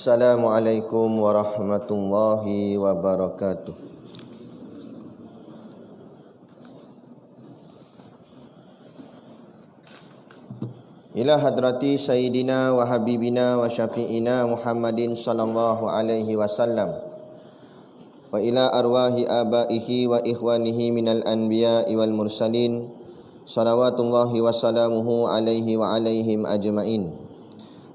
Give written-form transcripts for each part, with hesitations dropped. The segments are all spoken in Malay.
Assalamualaikum warahmatullahi wabarakatuh. Ila hadrati Sayyidina wa Habibina wa Syafi'ina Muhammadin sallallahu alaihi wasallam wa ila arwahi abaihi wa ikhwanihi minal anbiya'i wal mursalin salawatullahi wa salamuhu alaihi wa alaihim ajma'in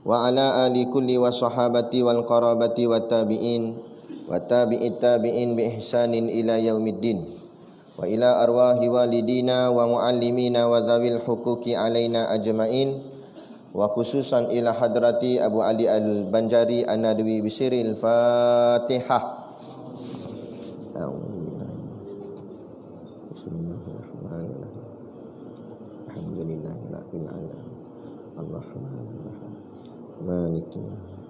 wa ala ali kulli wa sahabati wal qarabati wa tabi'in wa tabi'it tabi'in bi ihsanin ila yaumiddin wa ila arwahi walidina wa muallimina wa dhawil huquqi alaina ajma'in wa khususan ila hadrati Abu Ali Al-Banjari An-Nadwi bisiril Fatihah. Bismillahirrahmanirrahim. Alhamdulillahirabbil alamin. Arrahmanirrahim. Maliki yaumiddin.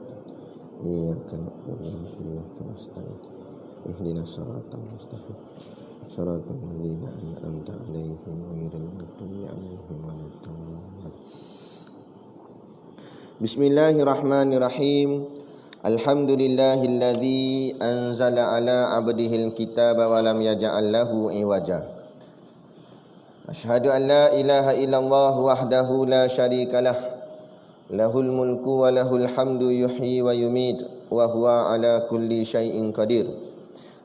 Iyyaka na'budu wa iyyaka nasta'in. Ihdinas siratal mustaqim. Siratal ladzina an'amta 'alaihim ghairil maghdubi 'alaihim waladdallin. Bismillahirrahmanirrahim. Alhamdulillahilladzi anzala ala 'abdihil kitaba wa lam yaj'al lahu 'iwaja. Asyhadu an la ilaha illallah wahdahu la syarikalah. Lahul mulku wa lahul hamdu yuhyi wa yumit wa huwa ala kulli syai'in qadir.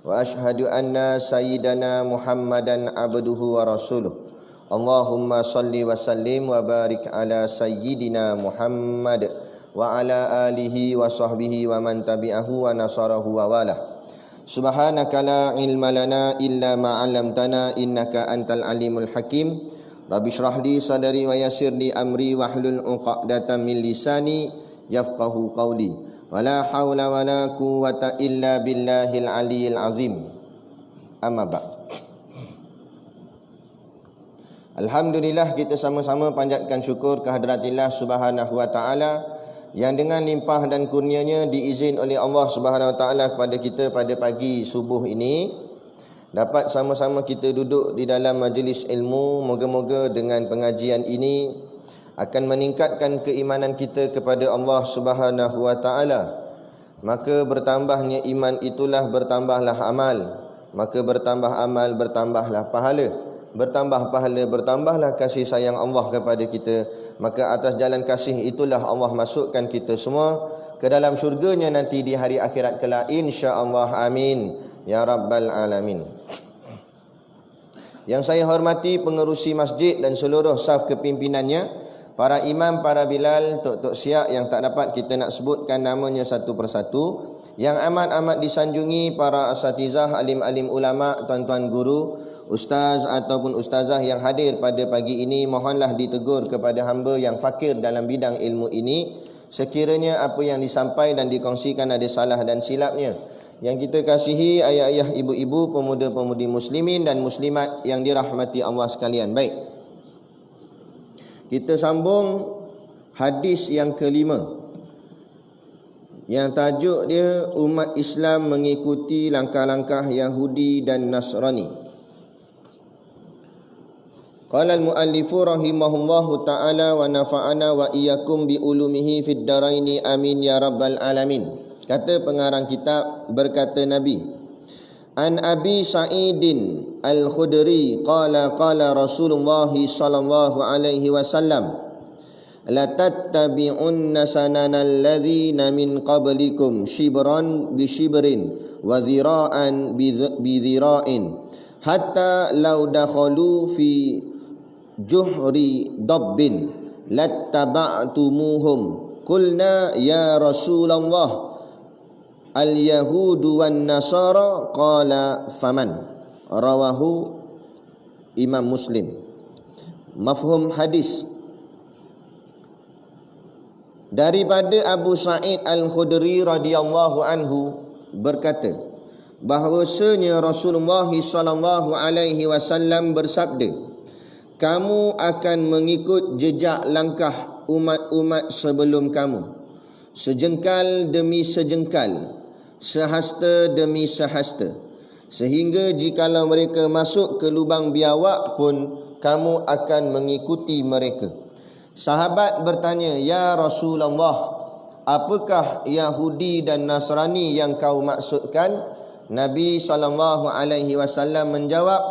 Wa asyhadu anna sayyidana Muhammadan 'abduhu wa rasuluh. Allahumma salli wa sallim wa barik ala sayyidina Muhammad wa ala alihi wa sahbihi wa man tabi'ahu wa nasarahu wa walah. Subhanaka la ilma lana illa ma 'allamtana innaka antal alimul hakim. Rabbi shrah li sadri wa yassir li amri wahlul 'uqdatam min lisani yafqahu qawli. Wala haula wala quwwata illa billahil aliyil azim. Amma ba'd. Alhamdulillah, kita sama-sama panjatkan syukur kehadiratillah subhanahu wa ta'ala yang dengan limpah dan kurnianya diizin oleh Allah subhanahu wa ta'ala kepada kita pada pagi subuh ini dapat sama-sama kita duduk di dalam majlis ilmu. Moga-moga dengan pengajian ini akan meningkatkan keimanan kita kepada Allah subhanahu wa ta'ala. Maka bertambahnya iman itulah bertambahlah amal. Maka bertambah amal, bertambahlah pahala. Bertambah pahala, bertambahlah kasih sayang Allah kepada kita. Maka atas jalan kasih itulah Allah masukkan kita semua ke dalam syurganya nanti di hari akhirat kelak, insya-Allah. Amin ya rabbal alamin. Yang saya hormati pengerusi masjid dan seluruh saf kepimpinannya, para imam, para bilal, tok-tok siak yang tak dapat kita nak sebutkan namanya satu persatu, yang amat-amat disanjungi para asatizah, alim-alim ulama, tuan-tuan guru, ustaz ataupun ustazah yang hadir pada pagi ini, mohonlah ditegur kepada hamba yang fakir dalam bidang ilmu ini. Sekiranya apa yang disampaikan dan dikongsikan ada salah dan silapnya, yang kita kasihi ayah-ayah, ibu-ibu, pemuda-pemudi muslimin dan muslimat yang dirahmati Allah sekalian. Baik, kita sambung hadis yang kelima, yang tajuk dia umat Islam mengikuti langkah-langkah Yahudi dan Nasrani. Qala al-muallifu rahimahullahu ta'ala wa nafa'ana wa iyyakum bi ulumihi fid daraini amin ya rabbal alamin. Kata pengarang kitab, berkata Nabi, An Abi Sa'idin Al-Khudri qala qala Rasulullah sallallahu alaihi wasallam, la tattabi'unna sananal ladzina min qablikum shibran bi shibrin wa dhira'an bi dhira'in hatta law dakhalu fi juhri dabbin lattaba'tumuhum. Qulna ya Rasulullah al-yahudu wan nasara, qala faman. Rawahu Imam Muslim. Mafhum hadis daripada Abu Sa'id Al-Khudri radhiyallahu anhu berkata bahwasanya Rasulullah sallallahu alaihi wasallam bersabda, kamu akan mengikut jejak langkah umat-umat sebelum kamu, sejengkal demi sejengkal, sehasta demi sehasta, sehingga jikalau mereka masuk ke lubang biawak pun kamu akan mengikuti mereka. Sahabat bertanya, ya Rasulullah, apakah Yahudi dan Nasrani yang kau maksudkan? Nabi SAW menjawab,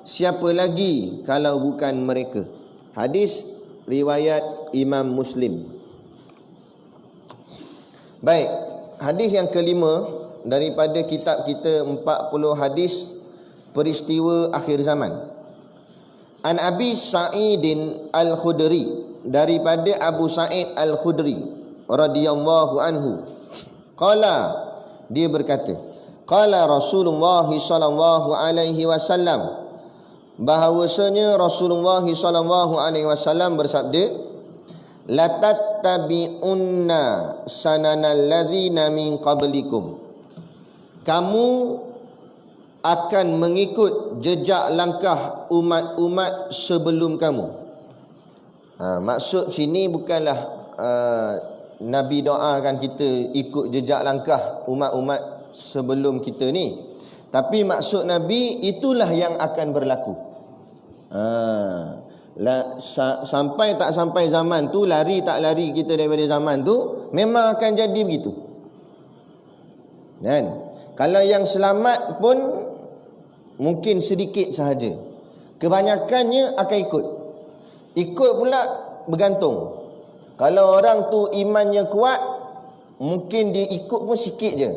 siapa lagi kalau bukan mereka. Hadis riwayat Imam Muslim. Baik, hadis yang kelima daripada kitab kita 40 hadis peristiwa akhir zaman. An Abi Sa'idin Al-Khudri, daripada Abu Sa'id Al-Khudri radhiyallahu anhu, qala, dia berkata, qala Rasulullah sallallahu alaihi wasallam, bahawasanya Rasulullah sallallahu alaihi wasallam bersabda, la tattabi'unna sananal ladzina min qablikum, kamu akan mengikut jejak langkah umat-umat sebelum kamu. Maksud sini bukanlah Nabi doakan kita ikut jejak langkah umat-umat sebelum kita ni, tapi maksud Nabi itulah yang akan berlaku. Sampai tak sampai zaman tu, lari tak lari kita daripada zaman tu, memang akan jadi begitu. Dan kalau yang selamat pun mungkin sedikit sahaja, kebanyakannya akan ikut pula bergantung. Kalau orang tu imannya kuat, mungkin dia ikut pun sikit je.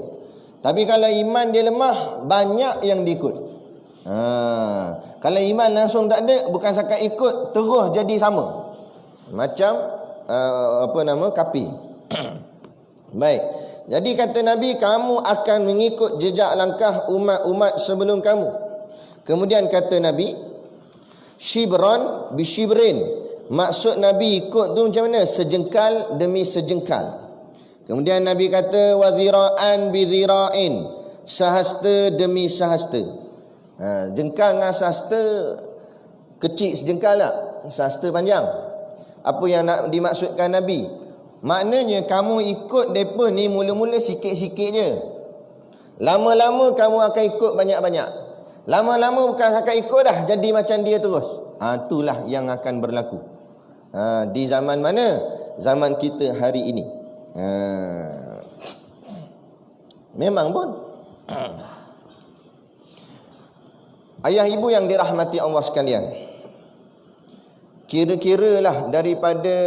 Tapi kalau iman dia lemah, banyak yang diikut. Kalau iman langsung tak ada, bukan sakat ikut, terus jadi sama. Macam kapi. Baik. Jadi kata Nabi, kamu akan mengikut jejak langkah umat-umat sebelum kamu. Kemudian kata Nabi, shibran bi shibrin. Maksud Nabi ikut tu macam mana? Sejengkal demi sejengkal. Kemudian Nabi kata, wa zira'an bi zira'in, sahasta demi sahasta. Jengkal dengan sahasta kecil sejengkal lah, sahasta panjang. Apa yang nak dimaksudkan Nabi? Maknanya kamu ikut mereka ni mula-mula sikit-sikit je, lama-lama kamu akan ikut banyak-banyak. Lama-lama bukan akan ikut dah, jadi macam dia terus. Itulah yang akan berlaku. Di zaman mana? Zaman kita hari ini. Memang pun ayah ibu yang dirahmati Allah sekalian, kira-kiralah daripada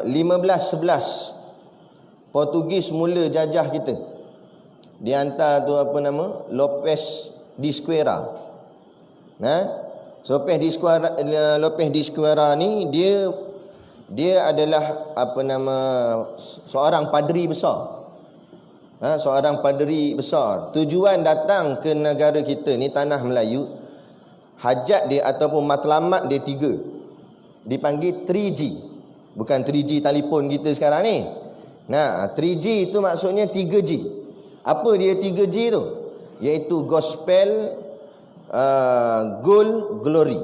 15-11 Portugis mula jajah kita. Di antara tu Lopes de Esquerra. Lopes de Esquerra ni dia adalah seorang padri besar. Seorang padri besar. Tujuan datang ke negara kita ni, tanah Melayu, hajat dia ataupun matlamat dia 3. Dipanggil 3G. Bukan 3G telefon kita sekarang ni. 3G itu maksudnya 3G. Apa dia 3G tu? Iaitu gospel, gold, glory.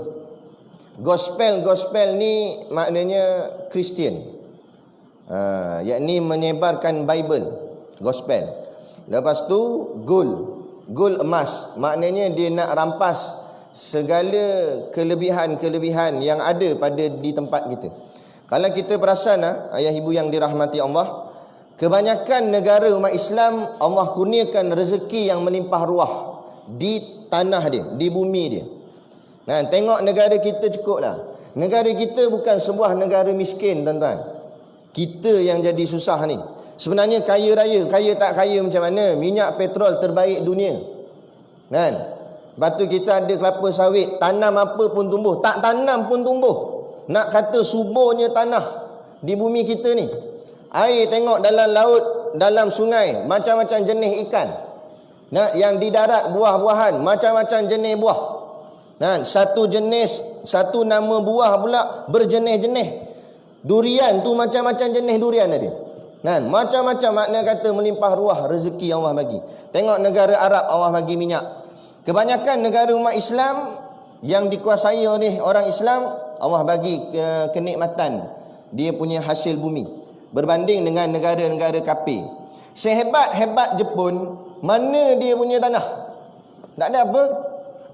Gospel ni maknanya Kristian, yakni menyebarkan Bible, gospel. Lepas tu gold emas, maknanya dia nak rampas segala kelebihan-kelebihan yang ada di tempat kita. Kalau kita perasan, ayah ibu yang dirahmati Allah, kebanyakan negara umat Islam Allah kurniakan rezeki yang melimpah ruah di tanah dia, di bumi dia. Tengok negara kita cukup lah. Negara kita bukan sebuah negara miskin, tuan-tuan. Kita yang jadi susah ni. Sebenarnya kaya raya, kaya tak kaya macam mana, minyak petrol terbaik dunia. Lepas tu kita ada kelapa sawit, tanam apa pun tumbuh, tak tanam pun tumbuh. Nak kata suburnya tanah di bumi kita ni. Air tengok dalam laut, dalam sungai, macam-macam jenis ikan. Yang di darat buah-buahan, macam-macam jenis buah. Satu nama buah pula berjenis-jenis. Durian tu macam-macam jenis durian ada. Macam-macam, makna kata melimpah ruah rezeki Allah bagi. Tengok negara Arab, Allah bagi minyak. Kebanyakan negara umat Islam yang dikuasai oleh orang Islam, Allah bagi kenikmatan dia punya hasil bumi, berbanding dengan negara-negara kafir. Sehebat-hebat Jepun, mana dia punya tanah? Tak ada apa,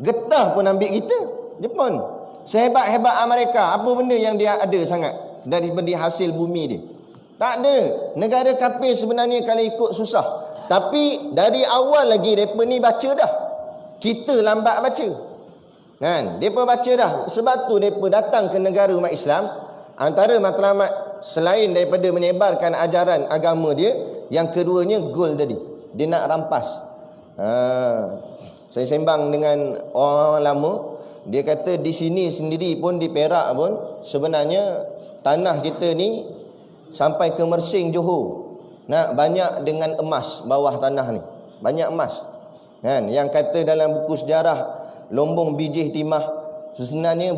getah pun ambil kita Jepun. Sehebat-hebat Amerika, apa benda yang dia ada sangat daripada hasil bumi dia? Tak ada. Negara kafir sebenarnya kalau ikut susah. Tapi dari awal lagi mereka ni baca dah. Kita lambat baca. Kan? Mereka baca dah. Sebab tu mereka datang ke negara umat Islam. Antara matlamat selain daripada menyebarkan ajaran agama dia, yang keduanya goal tadi. Dia nak rampas. Saya sembang dengan orang lama. Dia kata di sini sendiri pun, di Perak pun, sebenarnya tanah kita ni sampai ke Mersing, Johor, nak banyak dengan emas bawah tanah ni. Banyak emas. Kan? Yang kata dalam buku sejarah Lombong Bijih Timah, sebenarnya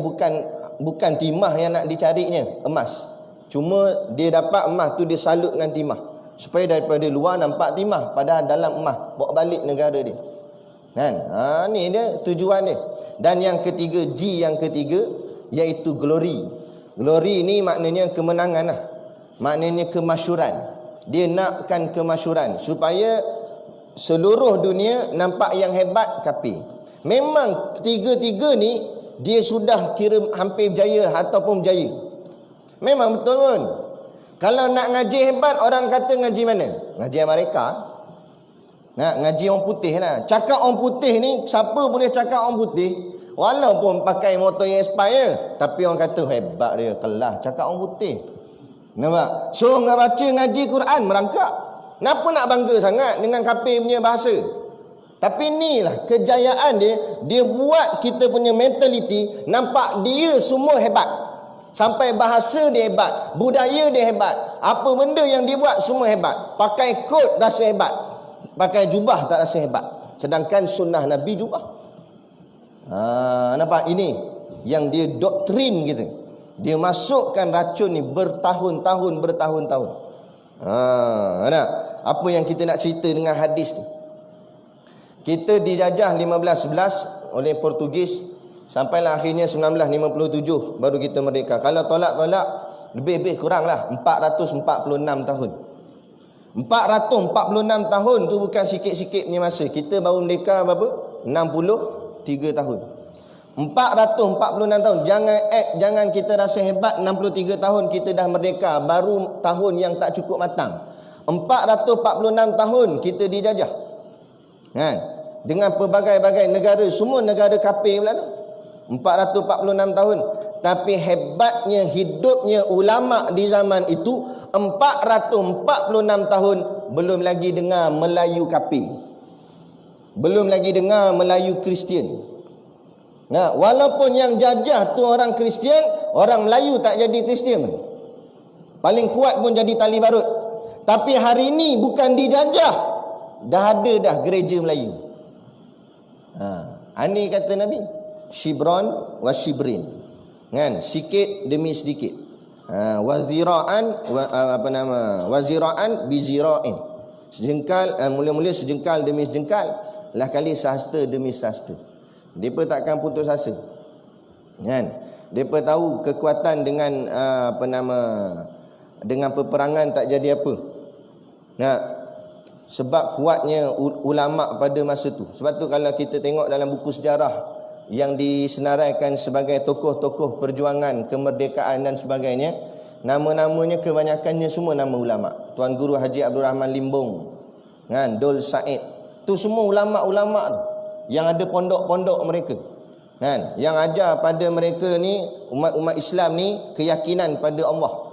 bukan timah yang nak dicarinya, emas. Cuma dia dapat emas tu, dia salut dengan timah, supaya daripada luar nampak timah, padahal dalam emas. Bawa balik negara dia. Kan? Ni dia tujuan dia. Dan yang ketiga, G yang ketiga, iaitu glory. Glory ni maknanya kemenangan lah. Maknanya kemasyhuran. Dia nakkan kemasyhuran supaya seluruh dunia nampak yang hebat kafir. Memang ketiga-tiga ni dia sudah kira hampir berjaya ataupun berjaya. Memang betul pun. Kalau nak ngaji hebat, orang kata ngaji mana? Ngaji Amerika. Nak ngaji orang putih lah. Cakap orang putih ni, siapa boleh cakap orang putih? Walaupun pakai motor yang expire, tapi orang kata hebat dia, kelas cakap orang putih. Nampak? So baca ngaji Quran merangkak. Kenapa nak bangga sangat dengan kafir punya bahasa? Tapi inilah kejayaan dia. Dia buat kita punya mentaliti nampak dia semua hebat. Sampai bahasa dia hebat, budaya dia hebat, apa benda yang dia buat semua hebat. Pakai kot rasa hebat, pakai jubah tak rasa hebat. Sedangkan sunnah Nabi jubah. Nampak? Ini yang dia doktrin kita. Dia masukkan racun ni bertahun-tahun. Nak? Apa yang kita nak cerita dengan hadis ni? Kita dijajah 1511 oleh Portugis, sampailah akhirnya 1957 baru kita merdeka. Kalau tolak-tolak lebih kurang lah 446 tahun. 446 tahun tu bukan sikit-sikit punya masa. Kita baru merdeka berapa? 63 tahun. 446 tahun. Jangan kita rasa hebat 63 tahun kita dah merdeka, baru tahun yang tak cukup matang. 446 tahun kita dijajah. Kan? Dengan pelbagai-bagai negara, semua negara kafir pula tu. 446 tahun. Tapi hebatnya hidupnya ulama di zaman itu 446 tahun belum lagi dengar Melayu kafir. Belum lagi dengar Melayu Kristian. Nah, walaupun yang jajah tu orang Kristian, orang Melayu tak jadi Kristian. Paling kuat pun jadi tali barut. Tapi hari ini bukan dijajah, dah ada dah gereja Melayu. Ini kata Nabi, shibron wa shibrin. Kan? Sikit demi sedikit. Waziraan waziraan bizira'in. Sejengkal, mula-mula sejengkal demi sejengkal, lah kali sahasta demi sahasta. Depa takkan putus asa. Kan? Depa tahu kekuatan dengan dengan peperangan tak jadi apa. Nah, sebab kuatnya ulama pada masa tu. Sebab tu kalau kita tengok dalam buku sejarah yang disenaraikan sebagai tokoh-tokoh perjuangan kemerdekaan dan sebagainya, nama-namanya kebanyakannya semua nama ulama. Tuan Guru Haji Abdul Rahman Limbong, kan, Dol Said, tu semua ulama-ulama tu yang ada pondok-pondok mereka, kan, yang ajar pada mereka ni, umat-umat Islam ni, keyakinan pada Allah.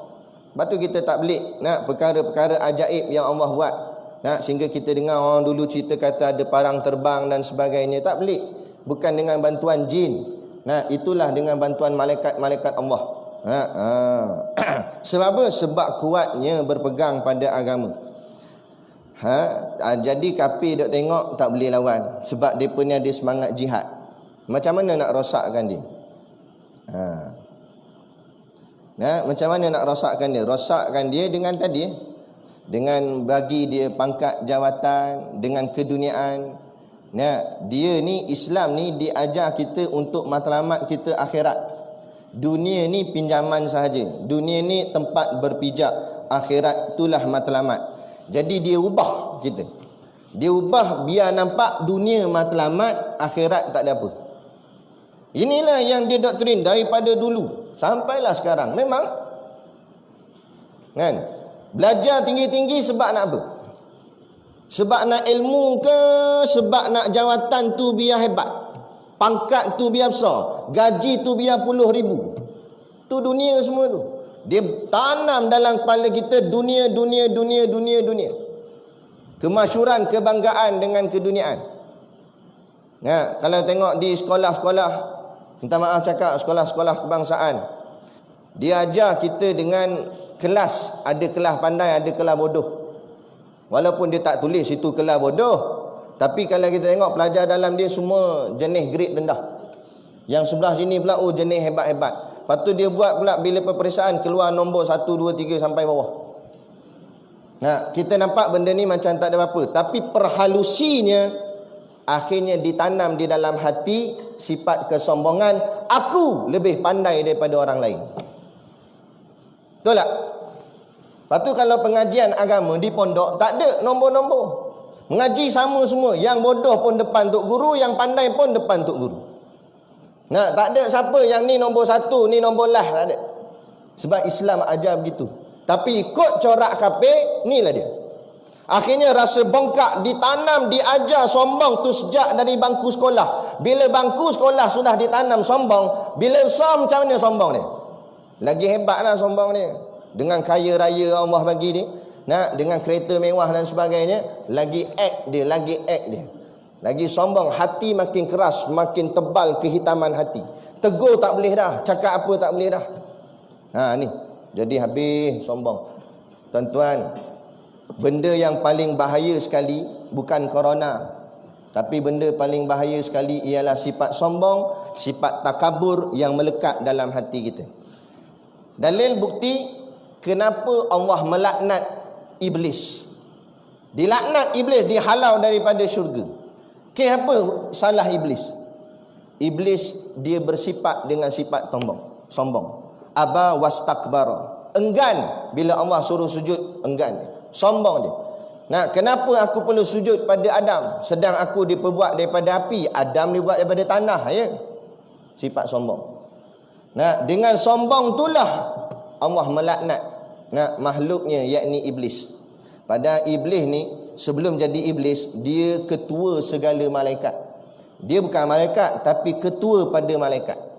Lepas tu kita tak belik nak perkara-perkara ajaib yang Allah buat. Nah, sehingga kita dengar orang dulu cerita kata ada parang terbang dan sebagainya. Tak belik. Bukan dengan bantuan jin. Nah, itulah dengan bantuan malaikat-malaikat Allah. Sebab apa? Sebab kuatnya berpegang pada agama. Jadi kafir duk tengok tak boleh lawan. Sebab mereka ni ada semangat jihad. Macam mana nak rosakkan dia? Macam mana nak rosakkan dia? Rosakkan dia dengan tadi, dengan bagi dia pangkat jawatan, dengan keduniaan. Dia ni, Islam ni diajar kita untuk matlamat kita akhirat. Dunia ni pinjaman sahaja. Dunia ni tempat berpijak. Akhirat itulah matlamat. Jadi dia ubah kita. Dia ubah biar nampak dunia matlamat, akhirat tak ada apa. Inilah yang dia doktrin daripada dulu sampailah sekarang. Memang kan? Belajar tinggi-tinggi sebab nak apa? Sebab nak ilmu ke? Sebab nak jawatan tu biar hebat, pangkat tu biar besar, gaji tu biar puluh ribu? Tu dunia semua tu. Dia tanam dalam kepala kita dunia. Kemasyhuran, kebanggaan dengan keduniaan. Kalau tengok di sekolah-sekolah, minta maaf cakap, sekolah-sekolah kebangsaan, dia ajar kita dengan kelas. Ada kelas pandai, ada kelas bodoh. Walaupun dia tak tulis itu kelas bodoh, tapi kalau kita tengok pelajar dalam dia semua jenis grade rendah. Yang sebelah sini pula jenis hebat-hebat. Lepas tu dia buat pula bila peperiksaan keluar nombor 1, 2, 3 sampai bawah. Kita nampak benda ni macam tak ada apa-apa, tapi perhalusinya akhirnya ditanam di dalam hati sifat kesombongan. Aku lebih pandai daripada orang lain. Betul tak? Lepas tu kalau pengajian agama di pondok tak ada nombor-nombor. Mengaji sama semua. Yang bodoh pun depan tok guru, yang pandai pun depan tok guru. Tak ada siapa yang ni nombor 1, ni nombor lah, tak ada. Sebab Islam ajar begitu. Tapi ikut corak kafir, inilah dia. Akhirnya rasa bongkak ditanam, diajar sombong tu sejak dari bangku sekolah. Bila bangku sekolah sudah ditanam sombong, bila besar macam mana sombong dia? Lagi hebatlah sombong dia. Dengan kaya raya Allah bagi dia, dengan kereta mewah dan sebagainya, lagi act dia. Lagi sombong, hati makin keras, makin tebal kehitaman hati. Tegur tak boleh dah, cakap apa tak boleh dah. Ni. Jadi habis sombong. Tuan-tuan, benda yang paling bahaya sekali bukan corona, tapi benda paling bahaya sekali ialah sifat sombong, sifat takabur yang melekat dalam hati kita. Dalil bukti kenapa Allah melaknat iblis. Dilaknat iblis, dihalau daripada syurga. Apa salah iblis? Iblis dia bersifat dengan sifat sombong. Aba wastakbara. Enggan bila Allah suruh sujud, enggan. Sombong dia. Kenapa aku perlu sujud pada Adam sedang aku diperbuat daripada api, Adam dibuat daripada tanah, ya? Sifat sombong. Dengan sombong itulah Allah melaknat makhluknya, yakni iblis. Padahal iblis ni sebelum jadi iblis, dia ketua segala malaikat. Dia bukan malaikat, tapi ketua pada malaikat.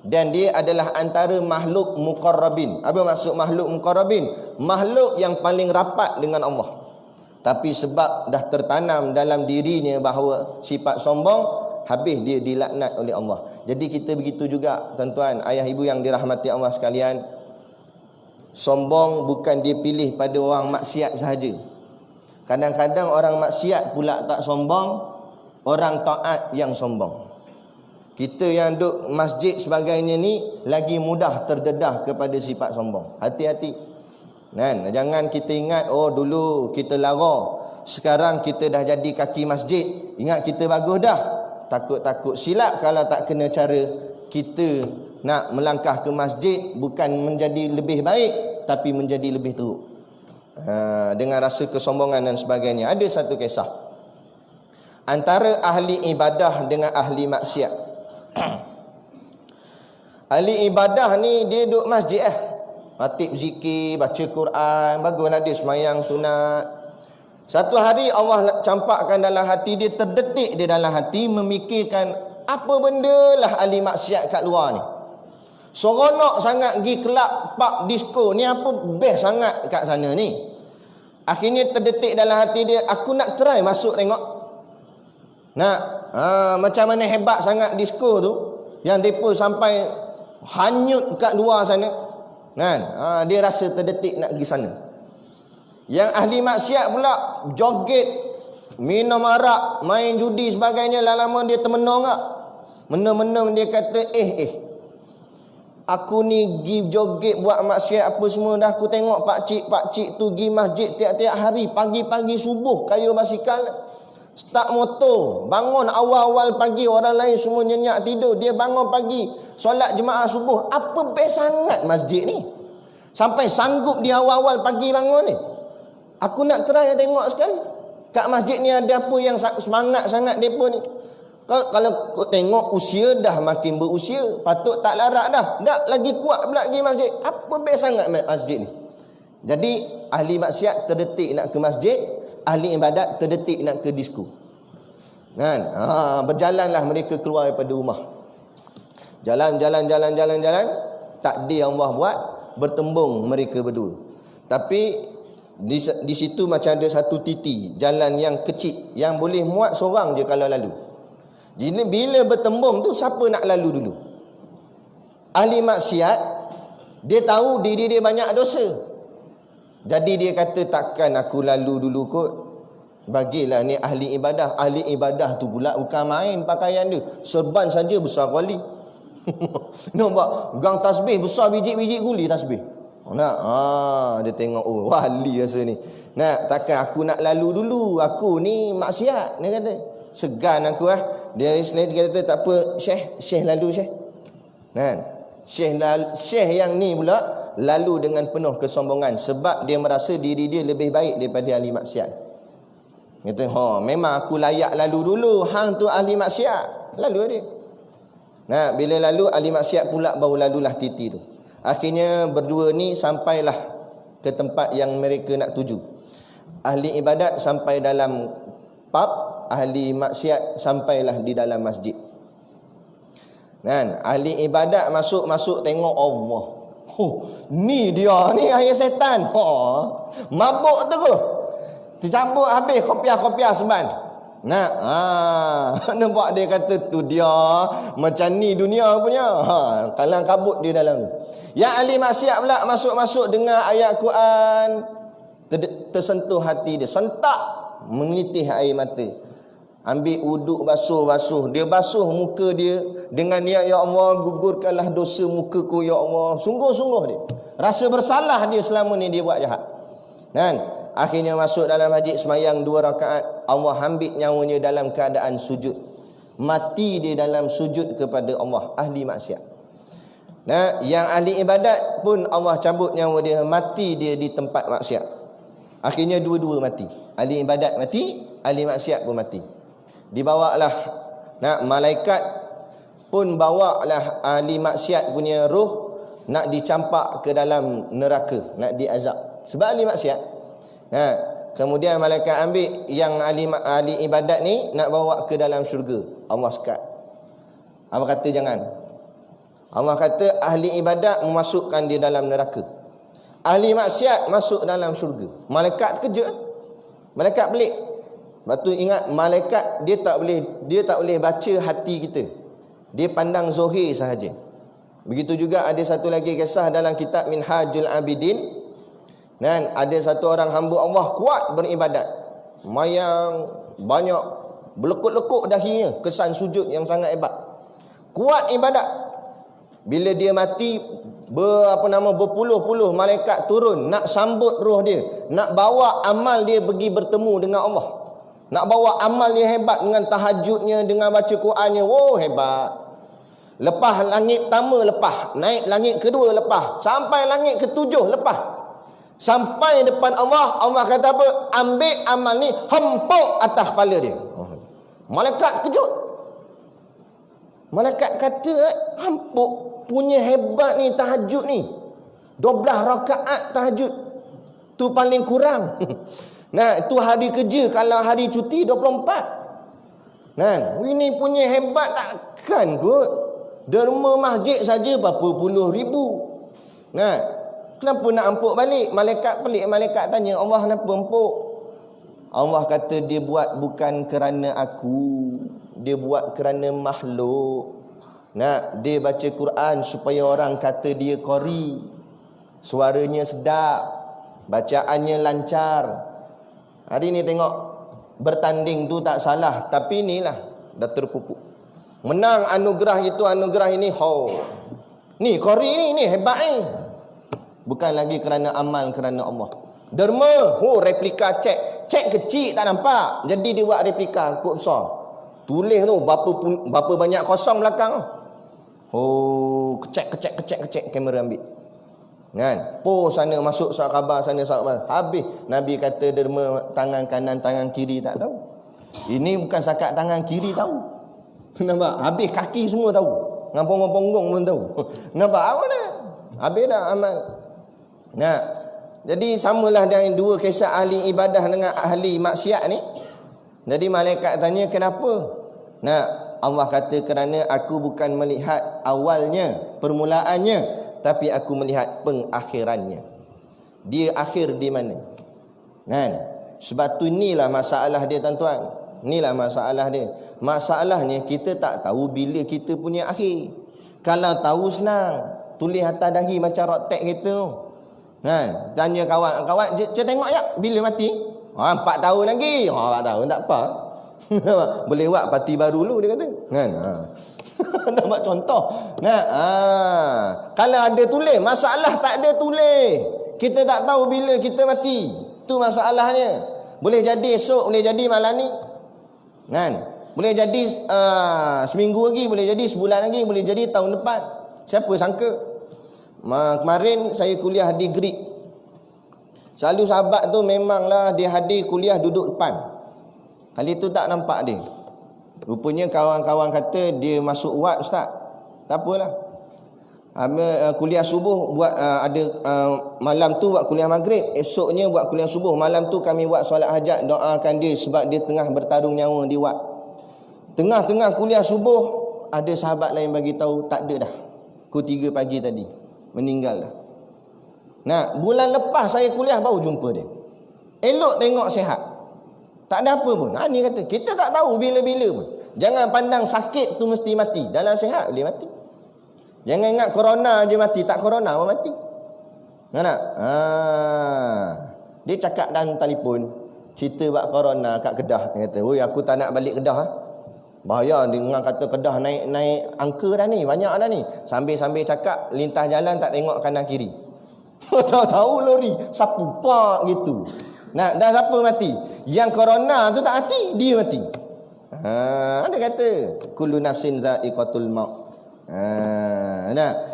Dan dia adalah antara makhluk muqarrabin. Apa maksud makhluk muqarrabin? Makhluk yang paling rapat dengan Allah. Tapi sebab dah tertanam dalam dirinya bahawa sifat sombong, habis dia dilaknat oleh Allah. Jadi kita begitu juga, tuan-tuan, ayah ibu yang dirahmati Allah sekalian. Sombong bukan dia pilih pada orang maksiat sahaja. Kadang-kadang orang maksiat pula tak sombong, orang taat yang sombong. Kita yang duduk masjid sebagainya ni lagi mudah terdedah kepada sifat sombong. Hati-hati. Jangan kita ingat, dulu kita lara, sekarang kita dah jadi kaki masjid, ingat kita bagus dah. Takut-takut silap kalau tak kena cara. Kita nak melangkah ke masjid bukan menjadi lebih baik, tapi menjadi lebih teruk. Dengan rasa kesombongan dan sebagainya. Ada satu kisah antara ahli ibadah dengan ahli maksiat. Ahli ibadah ni dia duduk masjid Ratib zikir, baca Quran, baguslah dia semayang sunat. Satu hari Allah campakkan dalam hati dia, terdetik dia dalam hati memikirkan apa benda lah ahli maksiat kat luar ni. Seronok sangat pergi kelab, pub, disco ni, apa best sangat kat sana ni. Akhirnya terdetik dalam hati dia, aku nak try masuk tengok. Macam mana hebat sangat disco tu, yang mereka sampai hanyut kat luar sana. Dia rasa terdetik nak pergi sana. Yang ahli maksiat pula joget, minum arak, main judi sebagainya. Lama-lama dia termenung tak? Menung-menung dia kata, aku ni pergi joget buat maksiat apa semua dah. Aku tengok pakcik tu pergi masjid tiap-tiap hari, pagi-pagi subuh kayu basikal, start motor, bangun awal-awal pagi, orang lain semua nyenyak tidur, dia bangun pagi solat jemaah subuh. Apa best sangat masjid ni, sampai sanggup dia awal-awal pagi bangun ni. Aku nak try tengok sekali kat masjid ni ada apa yang semangat sangat depa ni. Kalau kau tengok usia dah makin berusia, patut tak larat dah. Tak lagi kuat pula pergi masjid. Apa best sangat masjid ni. Jadi ahli maksiat terdetik nak ke masjid, ahli ibadat terdetik nak ke disko. Kan? Berjalanlah mereka keluar daripada rumah. Jalan, takdir Allah buat bertembung mereka berdua. Tapi di situ macam ada satu titi, jalan yang kecil yang boleh muat seorang je kalau lalu. Jadi bila bertembung tu siapa nak lalu dulu? Ahli maksiat, dia tahu diri dia banyak dosa. Jadi dia kata takkan aku lalu dulu kot. Bagilah ni ahli ibadah. Ahli ibadah tu pula bukan main pakaian dia. Serban saja besar kali. Nampak gang tasbih besar biji-biji guli tasbih. Nak dia tengok, oh wali rasa ni. Nak takkan aku nak lalu dulu. Aku ni maksiat, dia kata. Segan aku Dia kata tak apa Syekh lalu Syekh. Kan? Syekh yang ni pula lalu dengan penuh kesombongan sebab dia merasa diri dia lebih baik daripada ahli maksiat. Kata, memang aku layak lalu dulu. Hang tu ahli maksiat. Lalu dia. Nah, bila lalu ahli maksiat pula baru lalulah titi tu. Akhirnya berdua ni sampailah ke tempat yang mereka nak tuju. Ahli ibadat sampai dalam pub, ahli maksiat sampailah di dalam masjid. Kan? Ahli ibadat masuk tengok Allah. Ni dia ni ayat setan. Mabuk tu ke? Tercabut habis kopiah-kopiah seban. Nampak dia kata tu dia macam ni dunia punya. Kalang kabut dia dalam tu. Yang ahli maksiat pula masuk dengar ayat Quran, tersentuh hati dia, sentak menitih air mata. Ambil uduk basuh. Dia basuh muka dia dengan niat, ya Allah gugurkanlah dosa mukaku ya Allah. Sungguh-sungguh dia rasa bersalah dia selama ni dia buat jahat. Kan? Akhirnya masuk dalam masjid semayang 2 rakaat. Allah ambil nyawanya dalam keadaan sujud. Mati dia dalam sujud kepada Allah. Ahli maksiat. Nah, yang ahli ibadat pun Allah cabut nyawa dia, mati dia di tempat maksiat. Akhirnya dua-dua mati. Ahli ibadat mati, ahli maksiat pun mati. Dibawalah malaikat pun bawalah ahli maksiat punya roh nak dicampak ke dalam neraka, nak diazab. Sebab ahli maksiat. Kemudian malaikat ambil yang ahli ibadat ni nak bawa ke dalam syurga. Allah sekat. Apa kata jangan? Allah kata ahli ibadat memasukkan dia dalam neraka. Ahli maksiat masuk dalam syurga. Malaikat kerja. Malaikat pelik. Lepas tu ingat malaikat dia tak boleh baca hati kita. Dia pandang zahir sahaja. Begitu juga ada satu lagi kisah dalam kitab Minhajul Abidin. Dan ada satu orang hamba Allah kuat beribadat. Mayang banyak, berlekuk-lekuk dahinya, kesan sujud yang sangat hebat. Kuat ibadat. Bila dia mati, berpuluh-puluh malaikat turun nak sambut roh dia, nak bawa amal dia pergi bertemu dengan Allah. Nak bawa amal dia hebat dengan tahajudnya, dengan baca Qurannya. Hebat. Lepas langit pertama lepas, naik langit kedua lepas, sampai langit ketujuh lepas. Sampai depan Allah, Allah kata apa? Ambil amal ni, hempuk atas kepala dia. Malaikat kejut. Malaikat kata, hempuk. Punya hebat ni tahajud ni. 12 rakaat tahajud. Tu paling kurang. Nah, itu hari kerja. Kalau hari cuti 24. Nah, ini punya hebat takkan kot. Derma masjid saja berapa puluh ribu. Nah, kenapa nak empuk balik? Malaikat pelik. Malaikat tanya, Allah kenapa empuk? Allah kata dia buat bukan kerana aku. Dia buat kerana makhluk. Dia baca Quran supaya orang kata dia qari. Suaranya sedap, bacaannya lancar. Hari ni tengok bertanding tu tak salah, tapi inilah dah terpupuk. Menang anugerah itu, anugerah ini. Ni qari ni hebat ni. Bukan lagi kerana amal, kerana Allah. Derma, replika cek kecil tak nampak. Jadi dia buat replika kod besar. Tulis tu berapa banyak kosong belakang tu. Kecek kamera ambil. Kan? Sana masuk surat khabar, sana surat khabar. Habis Nabi kata derma tangan kanan, tangan kiri tak tahu. Ini bukan sakat tangan kiri tahu. Nampak? Habis kaki semua tahu. Ngampong-ngampong pun tahu. Nampak apa dah? Habis dah amal. Jadi samalah dengan dua kisah ahli ibadah dengan ahli maksiat ni. Jadi malaikat tanya kenapa? Nah, Allah kata kerana aku bukan melihat awalnya, permulaannya, tapi aku melihat pengakhirannya. Dia akhir di mana? Kan? Sebab tu inilah masalah dia tuan-tuan. Inilah masalah dia. Masalahnya kita tak tahu bila kita punya akhir. Kalau tahu senang, tulis atas dahi macam rotek kita. Kan? Tanya kawan-kawan, "Cik tengok ya bila mati?" 4 tahun lagi. 4 tahun tak apa. Boleh buat parti baru dulu dia kata. Kan? Nak buat contoh. Nah, kalau ada tulis, masalah tak ada tulis. Kita tak tahu bila kita mati. Tu masalahnya. Boleh jadi esok, boleh jadi malam ni. Kan? Boleh jadi seminggu lagi, boleh jadi sebulan lagi, boleh jadi tahun depan. Siapa sangka? Kemarin saya kuliah di Greek. Selalu sahabat tu memanglah dia hadir kuliah duduk depan. Kali tu tak nampak dia. Rupanya kawan-kawan kata dia masuk wad ustaz. Tak apalah. Kuliah subuh buat ada malam tu buat kuliah maghrib, esoknya buat kuliah subuh, malam tu kami buat solat hajat, doakan dia sebab dia tengah bertarung nyawa di wad. Tengah-tengah kuliah subuh ada sahabat lain bagi tahu tak ada dah. Pukul 3 pagi tadi meninggal dah. Nah, bulan lepas saya kuliah baru jumpa dia. Elok tengok sihat. Tak ada apa pun. Ni kata kita tak tahu bila-bila pun. Jangan pandang sakit tu mesti mati. Dalam sihat boleh mati. Jangan ingat corona je mati, tak corona pun mati. Nak? Dia cakap dalam telefon, cerita buat corona kat Kedah. Dia kata, "Oi, aku tak nak balik Kedah." Bahaya dengar kata Kedah naik angka dah ni, banyak dah ni. Sambil-sambil cakap, lintas jalan tak tengok kanan kiri. Tahu lori, sapu pak gitu. Nah, dah siapa mati? Yang corona tu tak mati, dia mati. Ada kata, kullu nafsin dha'iqatul maut.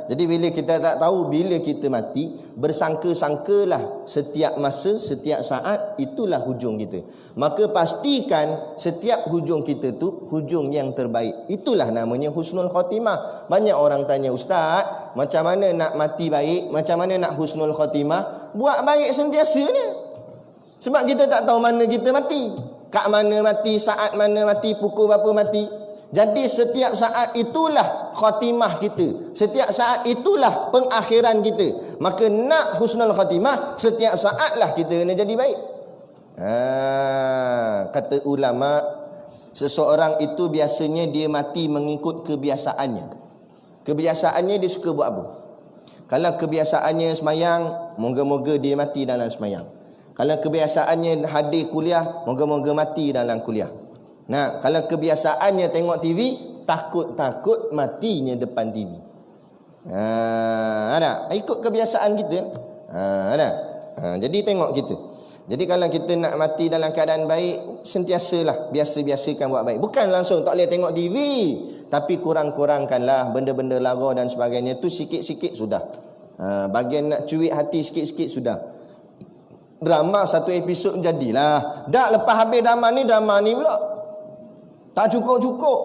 Jadi bila kita tak tahu bila kita mati, bersangka-sangkalah setiap masa, setiap saat itulah hujung kita. Maka pastikan setiap hujung kita tu hujung yang terbaik. Itulah namanya husnul khatimah. Banyak orang tanya, "Ustaz, macam mana nak mati baik? Macam mana nak husnul khatimah?" Buat baik sentiasa ni. Sebab kita tak tahu mana kita mati. Kat mana mati, saat mana mati, pukul berapa mati. Jadi setiap saat itulah khatimah kita. Setiap saat itulah pengakhiran kita. Maka nak husnul khatimah, setiap saatlah kita kena jadi baik. Kata ulama, seseorang itu biasanya dia mati mengikut kebiasaannya. Kebiasaannya dia suka buat apa? Kalau kebiasaannya semayang, moga-moga dia mati dalam semayang. Kalau kebiasaannya hadir kuliah, moga-moga mati dalam kuliah. Nah, kalau kebiasaannya tengok TV, takut-takut matinya depan TV. Ada ikut kebiasaan kita. Jadi tengok kita. Jadi kalau kita nak mati dalam keadaan baik, sentiasalah biasa-biasakan buat baik. Bukan langsung tak boleh tengok TV, tapi kurang-kurangkanlah benda-benda lara dan sebagainya tu sikit-sikit sudah. Bagian nak cuik hati sikit-sikit sudah. Drama satu episod jadilah. Dah lepas habis drama ni pula tak cukup-cukup.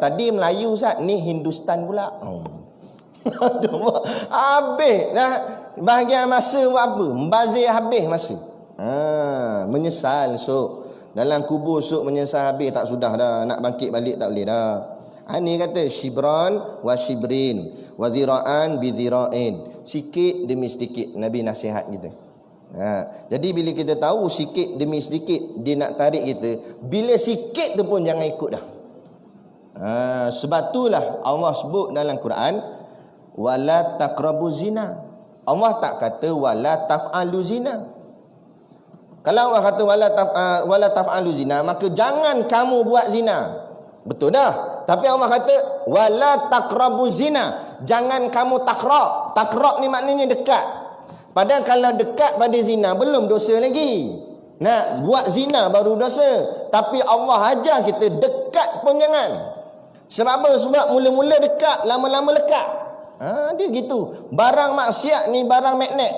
Tadi Melayu Ustaz, ni Hindustan pula. Habis dah bahagian masa buat apa? Membazir habis masa. Menyesal esok. Dalam kubur esok menyesal habis, tak sudah dah. Nak bangkit balik tak boleh dah. Ni kata shibran wa shibrin wa zira'an bi zira'in. Sikit demi sedikit Nabi nasihat kita. Jadi bila kita tahu sikit demi sedikit dia nak tarik kita, bila sikit tu pun jangan ikut dah. Sebab itulah Allah sebut dalam Quran, wala taqrabu zina. Allah tak kata wala taf'alu zina. Kalau Allah kata wala taf'alu zina, maka jangan kamu buat zina. Betul dah. Tapi Allah kata wala taqrabu zina, jangan kamu takrab. Takrab ni maknanya dekat. Padahal kalau dekat pada zina belum dosa lagi. Nak buat zina baru dosa. Tapi Allah ajar kita dekat pun jangan. Sebab apa? Sebab mula-mula dekat, lama-lama lekat. Dia gitu. Barang maksiat ni barang magnet.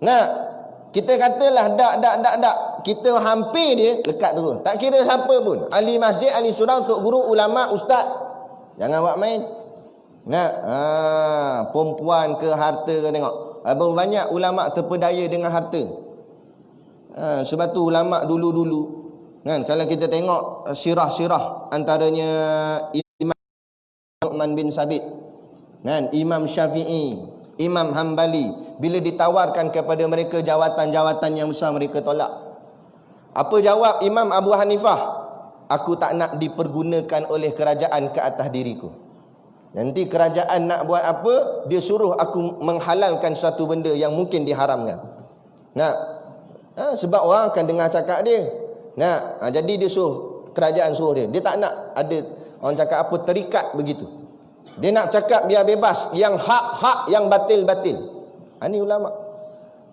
Nah, kita katalah dak. Kita hampir dia lekat terus. Tak kira siapa pun. Ahli masjid, ahli surau, tok guru, ulama, ustaz. Jangan buat main. Nah, perempuan ke harta ke tengok. berapa banyak ulama terpedaya dengan harta. Sebab tu ulama dulu-dulu kan, kalau kita tengok sirah-sirah antaranya Imam Nu'man bin Sabit kan, Imam Syafi'i, Imam Hambali, bila ditawarkan kepada mereka jawatan-jawatan yang besar, mereka tolak. Apa jawab Imam Abu Hanifah? Aku tak nak dipergunakan oleh kerajaan ke atas diriku. Nanti kerajaan nak buat apa, dia suruh aku menghalalkan suatu benda yang mungkin diharamkan. Sebab orang akan dengar cakap dia. Jadi dia suruh, kerajaan suruh dia. Dia tak nak ada orang cakap apa, terikat begitu. Dia nak cakap biar bebas, yang hak-hak, yang batil-batil. Ini ulama.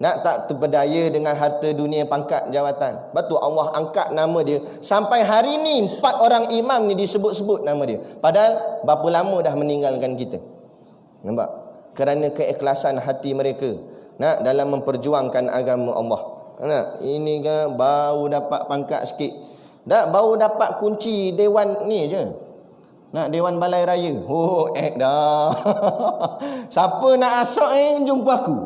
Nak tak terpedaya dengan harta dunia, pangkat, jawatan. Betul Allah angkat nama dia. Sampai hari ni 4 orang imam ni disebut-sebut nama dia. Padahal berapa lama dah meninggalkan kita. Nampak? Kerana keikhlasan hati mereka dalam memperjuangkan agama Allah. Ini kan baru dapat pangkat sikit. Baru dapat kunci dewan ni je. Dewan Balai Raya. Dah. Siapa nak asok jumpa aku.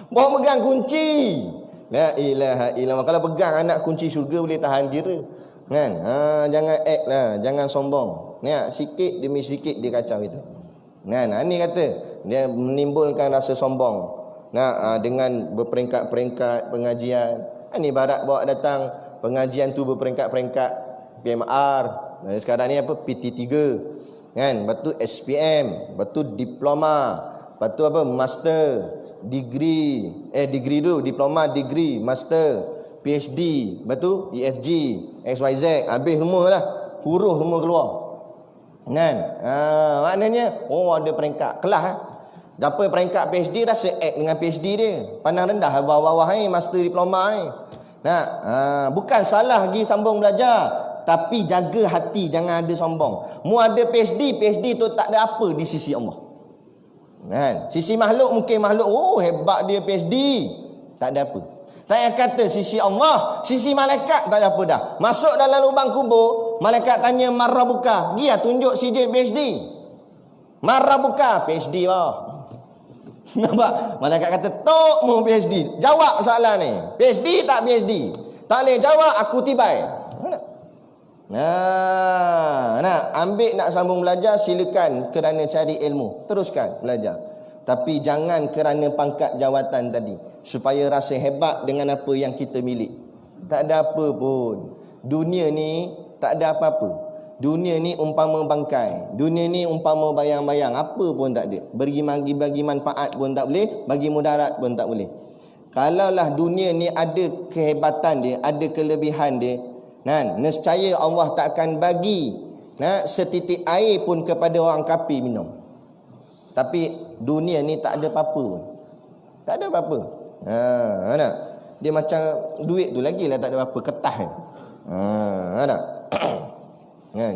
Bawa pegang kunci. La ilaha illallah. Kalau pegang anak kunci syurga boleh tahan kira. Kan? Jangan act lah, jangan sombong. Sikit demi sikit dia kacau itu. Kan? Ini kata dia menimbulkan rasa sombong. Dengan berperingkat-peringkat pengajian. Ini barat bawa datang pengajian tu berperingkat-peringkat PMR. Sekarang ni apa? PT3. Kan? Lepas tu SPM, lepas tu diploma, lepas tu apa? Master, degree dulu, diploma, degree, master, PhD, lepas tu EFG, XYZ, habis semua lah. Huruf semua keluar. Kan? Maknanya ada peringkat kelas. Dapat peringkat PhD, rasa act dengan PhD dia. Pandang rendah bawah-bawah ni, master, diploma ni. Bukan salah lagi sambung belajar, tapi jaga hati, jangan ada sombong. Mu ada PhD tu tak ada apa di sisi Allah. Kan? Sisi makhluk mungkin makhluk, hebat dia PhD, tak ada apa. Tak payah kata sisi Allah, sisi malaikat tak ada apa dah. Masuk dalam lubang kubur, malaikat tanya marrabuka, dia tunjuk sijil PhD. Marrabuka, PhD lah. Nampak? Malaikat kata, tok mu PhD. Jawab soalan ni. PhD tak PhD? Tak boleh jawab, aku tibai. Ambil nak sambung belajar, silakan kerana cari ilmu. Teruskan belajar. Tapi jangan kerana pangkat jawatan tadi, supaya rasa hebat dengan apa yang kita milik. Tak ada apa pun. Dunia ni tak ada apa-apa. Dunia ni umpama bangkai. Dunia ni umpama bayang-bayang. Apa pun tak ada. Bagi manfaat pun tak boleh, bagi mudarat pun tak boleh. Kalaulah dunia ni ada kehebatan dia, ada kelebihan dia, nescaya Allah tak akan bagi setitik air pun kepada orang kafir minum. Tapi dunia ni tak ada apa-apa pun. Tak ada apa-apa. Dia macam duit tu lagi lah, tak ada apa-apa, kertas kan.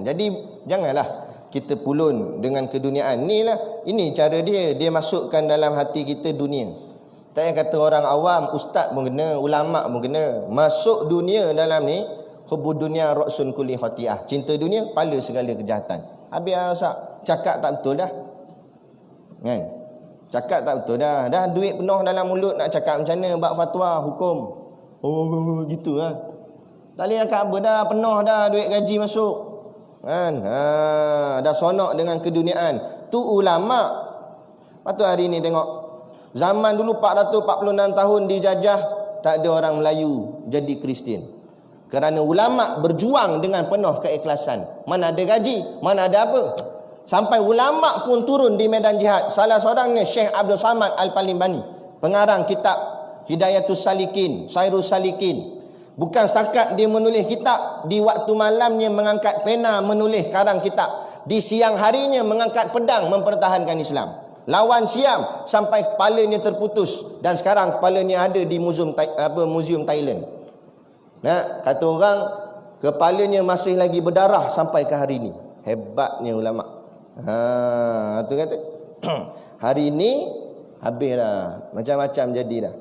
Jadi janganlah kita pulun dengan keduniaan. Ini cara dia masukkan dalam hati kita dunia. Tak payah kata orang awam, ustaz pun kena, ulama pun kena. Masuk dunia dalam ni, hubbud dunia ra'sun kulli khati'ah. Cinta dunia kepala segala kejahatan. Habis cakap tak betul dah. Kan? Cakap tak betul dah. Dah duit penuh dalam mulut, nak cakap macam mana bab fatwa hukum. Gitu lah. Tak boleh cakap apa dah, penuh dah duit gaji masuk. Kan? Dah sonok dengan keduniaan. Tu ulama. Lepas tu hari ni tengok, zaman dulu 446 tahun dijajah, tak ada orang Melayu jadi Kristian. Kerana ulama berjuang dengan penuh keikhlasan. Mana ada gaji, mana ada apa. Sampai ulama pun turun di medan jihad. Salah seorangnya Syekh Abdul Samad Al-Palimbani, pengarang kitab Hidayatus Salikin, Sairus Salikin. Bukan setakat dia menulis kitab, di waktu malamnya mengangkat pena menulis karang kitab, di siang harinya mengangkat pedang mempertahankan Islam. Lawan Siam sampai kepalanya terputus, dan sekarang kepalanya ada di muzium Thailand. Kata orang kepalanya masih lagi berdarah sampai ke hari ini. Hebatnya ulama. Tu kata hari ini habis dah, macam-macam jadi dah.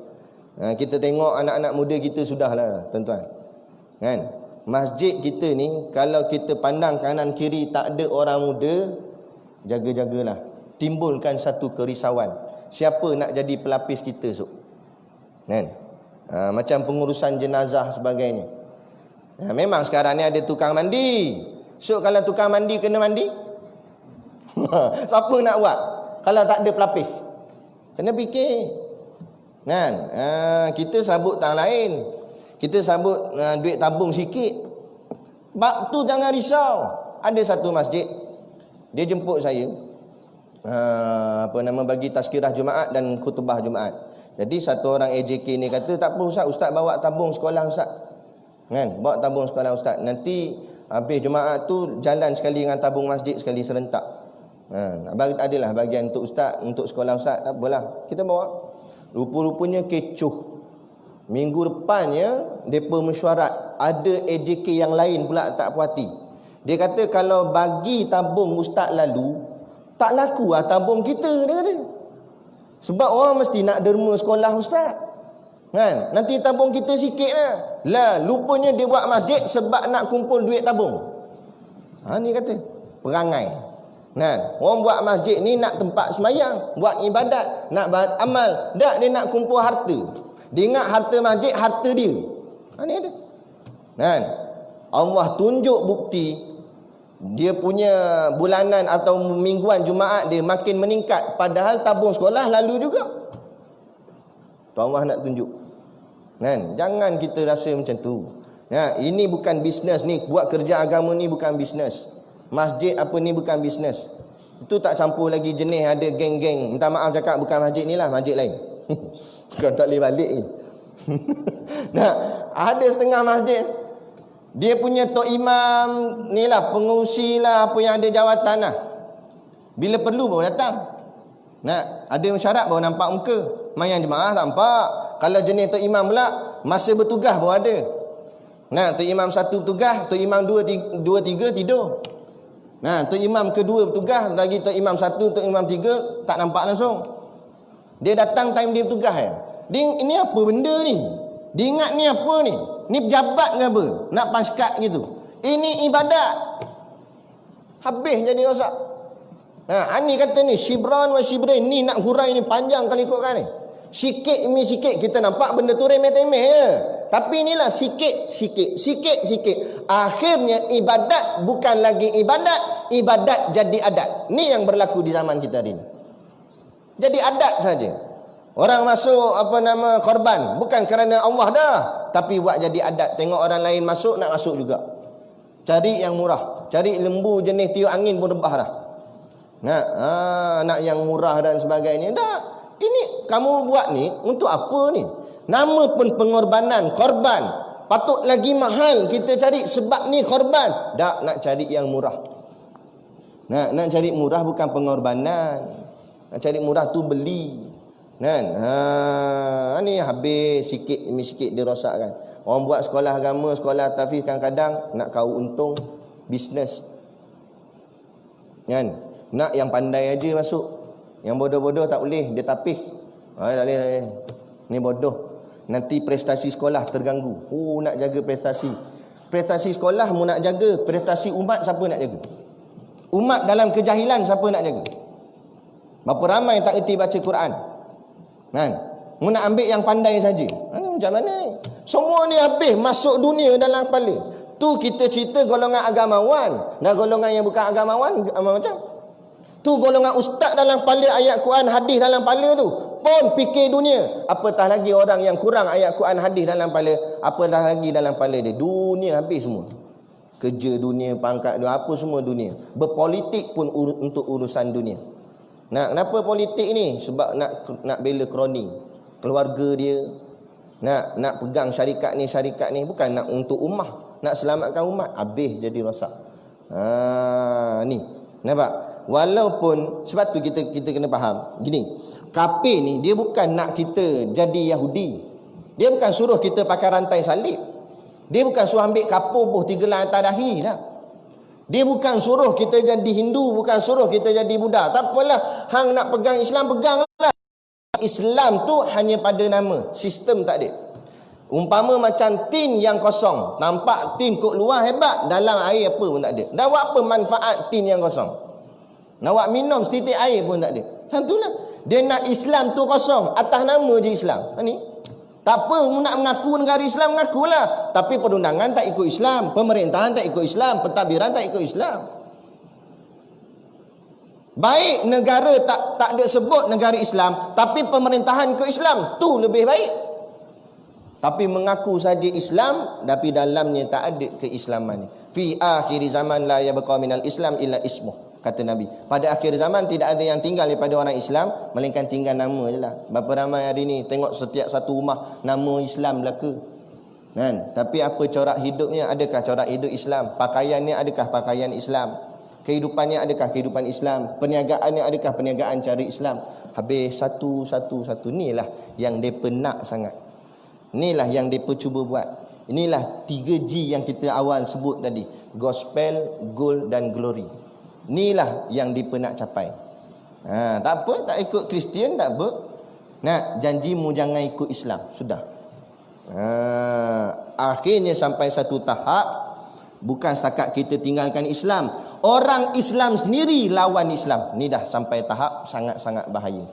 Kita tengok anak-anak muda kita sudahlah tuan-tuan. Kan? Masjid kita ni kalau kita pandang kanan kiri tak ada orang muda, jaga-jagalah. Timbulkan satu kerisauan. siapa nak jadi pelapis kita esok? Kan? Macam pengurusan jenazah sebagainya. Memang sekarang ni ada tukang mandi. So kalau tukang mandi kena mandi, siapa nak buat kalau tak ada pelapis? Kena fikir. Kan? Kita sabut tang lain. Kita sabut duit tabung sikit. Bab tu jangan risau. Ada satu masjid, dia jemput saya, bagi tazkirah Jumaat dan khutbah Jumaat. Jadi satu orang AJK ni kata, tak apa Ustaz, Ustaz bawa tabung sekolah Ustaz. Kan? Bawa tabung sekolah Ustaz. Nanti habis Jumaat tu jalan sekali dengan tabung masjid sekali serentak. Adalah bagian untuk Ustaz, untuk sekolah Ustaz. Tak apalah, kita bawa. Rupa-rupanya kecoh. Minggu depannya depa mesyuarat, ada AJK yang lain pula tak puas hati. Dia kata kalau bagi tabung Ustaz lalu, tak laku lah tabung kita, dia kata. Sebab orang mesti nak derma sekolah Ustaz. Kan? Nanti tabung kita sikit lah. Lupanya dia buat masjid sebab nak kumpul duit tabung. Ni kata perangai. Kan? Orang buat masjid ni nak tempat semayang, buat ibadat, nak buat amal. Tak, dia nak kumpul harta. Dia ingat harta masjid, harta dia. Ni kata. Kan? Allah tunjuk bukti dia punya bulanan atau mingguan Jumaat dia makin meningkat, padahal tabung sekolah lalu juga. Allah nak tunjuk. Kan? Jangan kita rasa macam tu. Ini bukan bisnes ni, buat kerja agama ni bukan bisnes. Masjid apa ni bukan bisnes. Itu tak campur lagi jenis ada geng-geng. Minta maaf cakap, bukan masjid ni lah, masjid lain. Bukan tak boleh balik ni. Ada setengah masjid, dia punya tok imam ni lah, pengurusi lah, apa yang ada jawatan lah. Bila perlu baru datang. Ada syarat baru nampak muka. Mayang jemaah tak nampak. Kalau jenis tok imam pula, masa bertugas baru ada. Tok imam satu bertugas, tok imam dua tiga tidur. Tok imam kedua bertugas, lagi tok imam satu, tok imam tiga tak nampak langsung. Dia datang time dia bertugas ya. Ini apa benda ni? Dia ingat ni apa ni? Ni pejabat ke apa? Nak paskat gitu. Ini ibadat. Habis jadi rosak. Ani kata ni shibran wa shibrin, ni nak hurai ni panjang kali ikutkan ni. Sikit demi sikit kita nampak benda tu remeh-temeh je. Tapi inilah sikit. Akhirnya ibadat bukan lagi ibadat, ibadat jadi adat. Ni yang berlaku di zaman kita hari ni. Jadi adat saja. Orang masuk korban bukan kerana Allah dah, tapi buat jadi adat. Tengok orang lain masuk, nak masuk juga. Cari yang murah, cari lembu jenis tiup angin pun rebah dah. Nak yang murah dan sebagainya. Tak. Ini kamu buat ni untuk apa ni? Nama pun pengorbanan, korban. Patut lagi mahal kita cari sebab ni korban. Tak, nak cari yang murah. Nak cari murah bukan pengorbanan. Nak cari murah tu beli. Kan? Ni habis sikit demi sikit dia rosakkan. Orang buat sekolah agama, sekolah tafiz kadang-kadang nak kau untung bisnes. Kan? Nak yang pandai aja masuk. Yang bodoh-bodoh tak boleh, dia tapih. Tak boleh. Ni bodoh. Nanti prestasi sekolah terganggu. Nak jaga prestasi. Prestasi sekolah mu nak jaga, prestasi umat siapa nak jaga? Umat dalam kejahilan siapa nak jaga? Berapa ramai tak erti baca Quran? Kan? Mu nak ambil yang pandai saja. Macam mana ni? Semua ni habis masuk dunia dalam kepala. Tu kita cerita golongan agamawan. Dan golongan yang bukan agamawan macam tu golongan ustaz dalam kepala ayat Quran hadis dalam kepala tu pun fikir dunia. Apatah lagi orang yang kurang ayat Quran hadis dalam kepala, apatah lagi dalam kepala dia dunia habis semua. Kerja dunia, pangkat dunia, apa semua dunia. Berpolitik pun untuk urusan dunia. Kenapa politik ni? Sebab nak bela kroni keluarga dia, nak pegang syarikat ni bukan nak untuk ummah, nak selamatkan umat. Habis jadi rosak. Ni nampak? Walaupun sebab tu kita kena faham gini, kafir ni dia bukan nak kita jadi Yahudi. Dia bukan suruh kita pakai rantai salib. Dia bukan suruh ambil kapur buh 3 helai atas dahi dah. Dia bukan suruh kita jadi Hindu, bukan suruh kita jadi Buddha. Tak apalah, hang nak pegang Islam, peganglah. Islam tu hanya pada nama, sistem tak ada. Umpama macam tin yang kosong, nampak tin kot luar hebat, dalam air apa pun tak ada. Dah buat apa manfaat tin yang kosong? Nak buat minum setitik air pun tak ada. Tentulah Dia nak Islam tu kosong, atas nama je Islam. Ni tak apa, nak mengaku negara Islam, mengakulah. Tapi perundangan tak ikut Islam, pemerintahan tak ikut Islam, pentadbiran tak ikut Islam. Baik negara tak ada sebut negara Islam, tapi pemerintahan ikut Islam, tu lebih baik. Tapi mengaku saja Islam, tapi dalamnya tak ada keislaman ni. Fi akhir zaman la yabqa minal Islam illa ismuh, kata Nabi. Pada akhir zaman tidak ada yang tinggal daripada orang Islam, melainkan tinggal nama je lah. Berapa ramai hari ni tengok setiap satu rumah nama Islam belaka. Kan? Tapi apa corak hidupnya? Adakah corak hidup Islam? Pakaiannya adakah pakaian Islam? Kehidupannya adakah kehidupan Islam? Perniagaannya adakah perniagaan cara Islam? Habis satu. Inilah yang mereka nak sangat. Inilah yang mereka cuba buat. Inilah 3G yang kita awal sebut tadi. Gospel, Gold dan Glory. Inilah yang mereka nak capai. Tak apa, tak ikut Kristian, tak apa. Nak janjimu jangan ikut Islam. Sudah. Akhirnya sampai satu tahap, bukan setakat kita tinggalkan Islam, orang Islam sendiri lawan Islam. Ni dah sampai tahap sangat-sangat bahaya.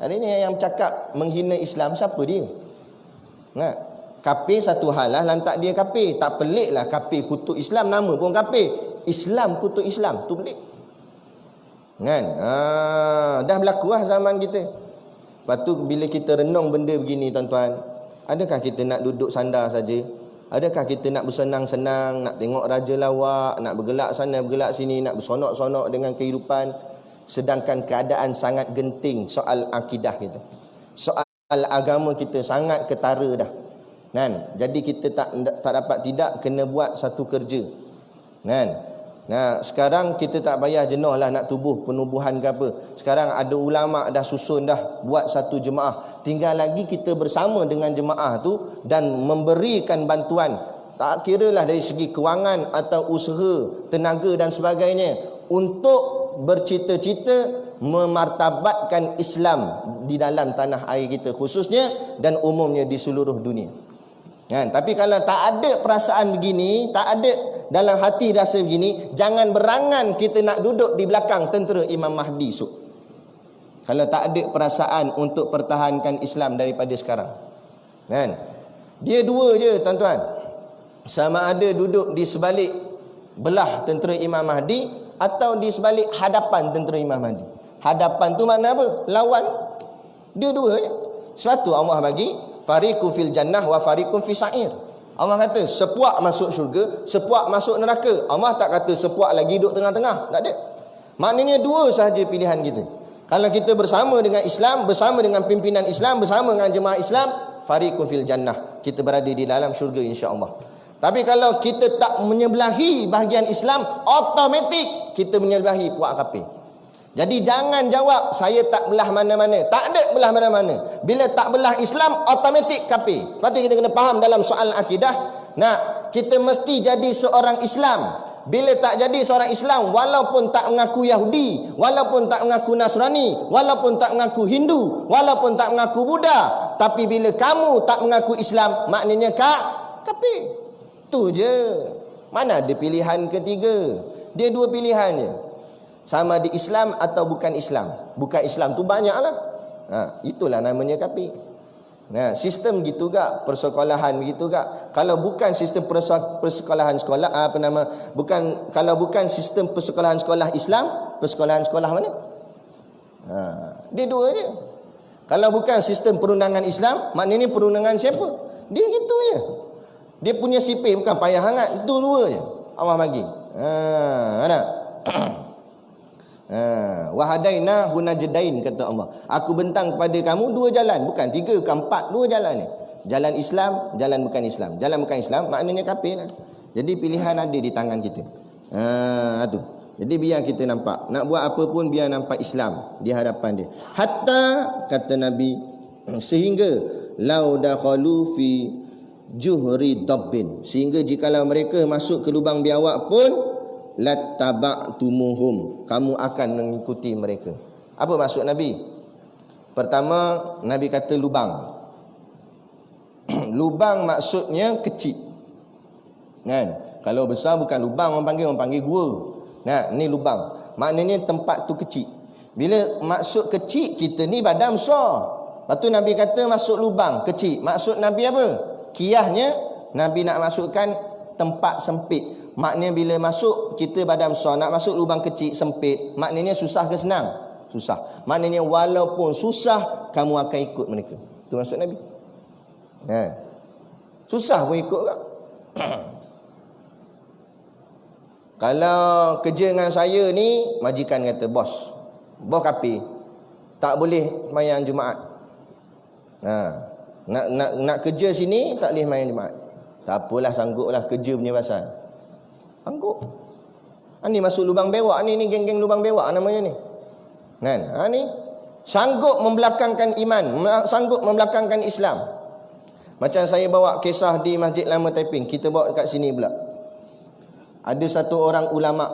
Hari ni yang cakap menghina Islam, siapa dia? Kafir satu hal lah, lantak dia kafir. Tak pelik lah kafir kutuk Islam, nama pun kafir. Islam kutuk Islam, tu pelik. Kan? Dah berlaku lah zaman kita. Lepas tu bila kita renung benda begini tuan-tuan, adakah kita nak duduk sandar saja? Adakah kita nak bersenang-senang, nak tengok raja lawak, nak bergelak sana, bergelak sini, nak bersonok-sonok dengan kehidupan, sedangkan keadaan sangat genting soal akidah kita. Soal agama kita sangat ketara dah. Kan? Jadi kita tak dapat tidak kena buat satu kerja. Kan? Nah, sekarang kita tak payah jenuh lah nak tubuh penubuhan ke apa. Sekarang ada ulama dah susun dah buat satu jemaah. Tinggal lagi kita bersama dengan jemaah tu dan memberikan bantuan. Tak kiralah dari segi kewangan atau usaha, tenaga dan sebagainya, untuk bercita-cita memartabatkan Islam di dalam tanah air kita khususnya dan umumnya di seluruh dunia. Kan? Tapi kalau tak ada perasaan begini, tak ada dalam hati rasa begini, jangan berangan kita nak duduk di belakang tentera Imam Mahdi esok. Kalau tak ada perasaan untuk pertahankan Islam daripada sekarang. Kan? Dia dua je tuan-tuan. Sama ada duduk di sebalik belah tentera Imam Mahdi atau di sebalik hadapan tentera Imam Mahdi. Hadapan tu makna apa? Lawan. Dia dua je. Suatu Allah bagi fariqu fil jannah wa fariqun fi sa'ir. Allah kata sepuak masuk syurga, sepuak masuk neraka. Allah tak kata sepuak lagi duduk tengah-tengah. Tak ada. Maknanya dua sahaja pilihan kita. Kalau kita bersama dengan Islam, bersama dengan pimpinan Islam, bersama dengan jemaah Islam, fariqun fil jannah, kita berada di dalam syurga insya-Allah. Tapi kalau kita tak menyebelahi bahagian Islam, automatik kita menyebelahi puak kafir. Jadi jangan jawab saya tak belah mana-mana. Tak ada belah mana-mana. Bila tak belah Islam, automatik kafir. Lepas tu kita kena faham dalam soal akidah, kita mesti jadi seorang Islam. Bila tak jadi seorang Islam, walaupun tak mengaku Yahudi, walaupun tak mengaku Nasrani, walaupun tak mengaku Hindu, walaupun tak mengaku Buddha, tapi bila kamu tak mengaku Islam, maknanya kafir. Tu je. Mana ada pilihan ketiga? Dia dua pilihan je. Sama di Islam atau bukan Islam. Bukan Islam tu banyaklah. Itulah namanya kafir. Sistem gitu gak, persekolahan gitu gak. Kalau bukan sistem persekolahan sekolah kalau bukan sistem persekolahan sekolah Islam, persekolahan sekolah mana? Dia dua je. Kalau bukan sistem perundangan Islam, maknanya perundangan siapa? Dia gitu je. Dia punya sipil bukan payah hangat. Itu dua je Allah bagi. Ada. Wahadaina hunajdain, kata Allah. Aku bentang kepada kamu dua jalan, bukan tiga, bukan empat, dua jalan ni. Jalan Islam, jalan bukan Islam. Jalan bukan Islam maknanya kafir lah. Jadi pilihan ada di tangan kita. Tu. Jadi biar kita nampak, nak buat apa pun biar nampak Islam di hadapan dia. Hatta kata Nabi, sehingga lau dakhalu fi juhri dabbin, sehingga jikalau mereka masuk ke lubang biawak pun lattaba'tumuhum, kamu akan mengikuti mereka. Apa maksud Nabi? Pertama, Nabi kata lubang. Lubang maksudnya kecil. Kan? Kalau besar bukan lubang, orang panggil gua. Nah, ni lubang. Maknanya tempat tu kecil. Bila maksud kecil, kita ni badan besar. Lepas tu Nabi kata masuk lubang kecil. Maksud Nabi apa? Kiyahnya Nabi nak masukkan tempat sempit. Maknanya bila masuk kita badan besar, nak masuk lubang kecil sempit, maknanya susah ke senang? Susah. Maknanya walaupun susah, kamu akan ikut mereka. Itu maksud Nabi. Susah pun ikut tak? Kalau kerja dengan saya ni, majikan kata, bos kafir, tak boleh sembahyang Jumaat. Nak kerja sini tak boleh sembahyang Jumaat. Tak apalah, sangguplah kerja punya pasal. Sanggup. Ni masuk lubang bewak ni geng-geng lubang bewak namanya ni. Kan? Ni sanggup membelakangkan iman, sanggup membelakangkan Islam. Macam saya bawa kisah di Masjid Lama Taiping, kita bawa dekat sini pula. Ada satu orang ulama,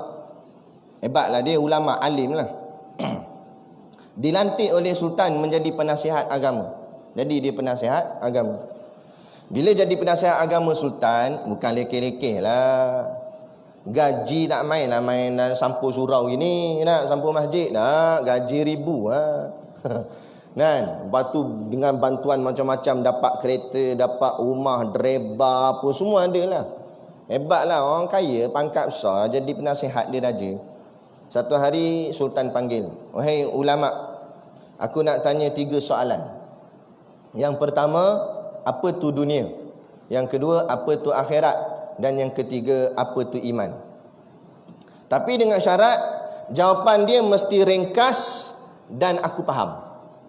hebatlah dia, ulama alim lah. Dilantik oleh sultan menjadi penasihat agama. Jadi dia penasihat agama. Bila jadi penasihat agama sultan, bukan lekeh-lekeh lah. Gaji tak main lah, main sampul surau gini, nak sampul masjid nak gaji ribu lah. Kan? Lepas tu dengan bantuan macam-macam, dapat kereta, dapat rumah, dreba, apa semua ada lah. Hebatlah orang kaya, pangkat besar, jadi penasihat dia raja. Satu hari sultan panggil, wahai ulama, aku nak tanya 3 soalan. Yang pertama, apa tu dunia? Yang kedua, apa tu akhirat? Dan yang ketiga, apa tu iman? Tapi dengan syarat, jawapan dia mesti ringkas dan aku faham.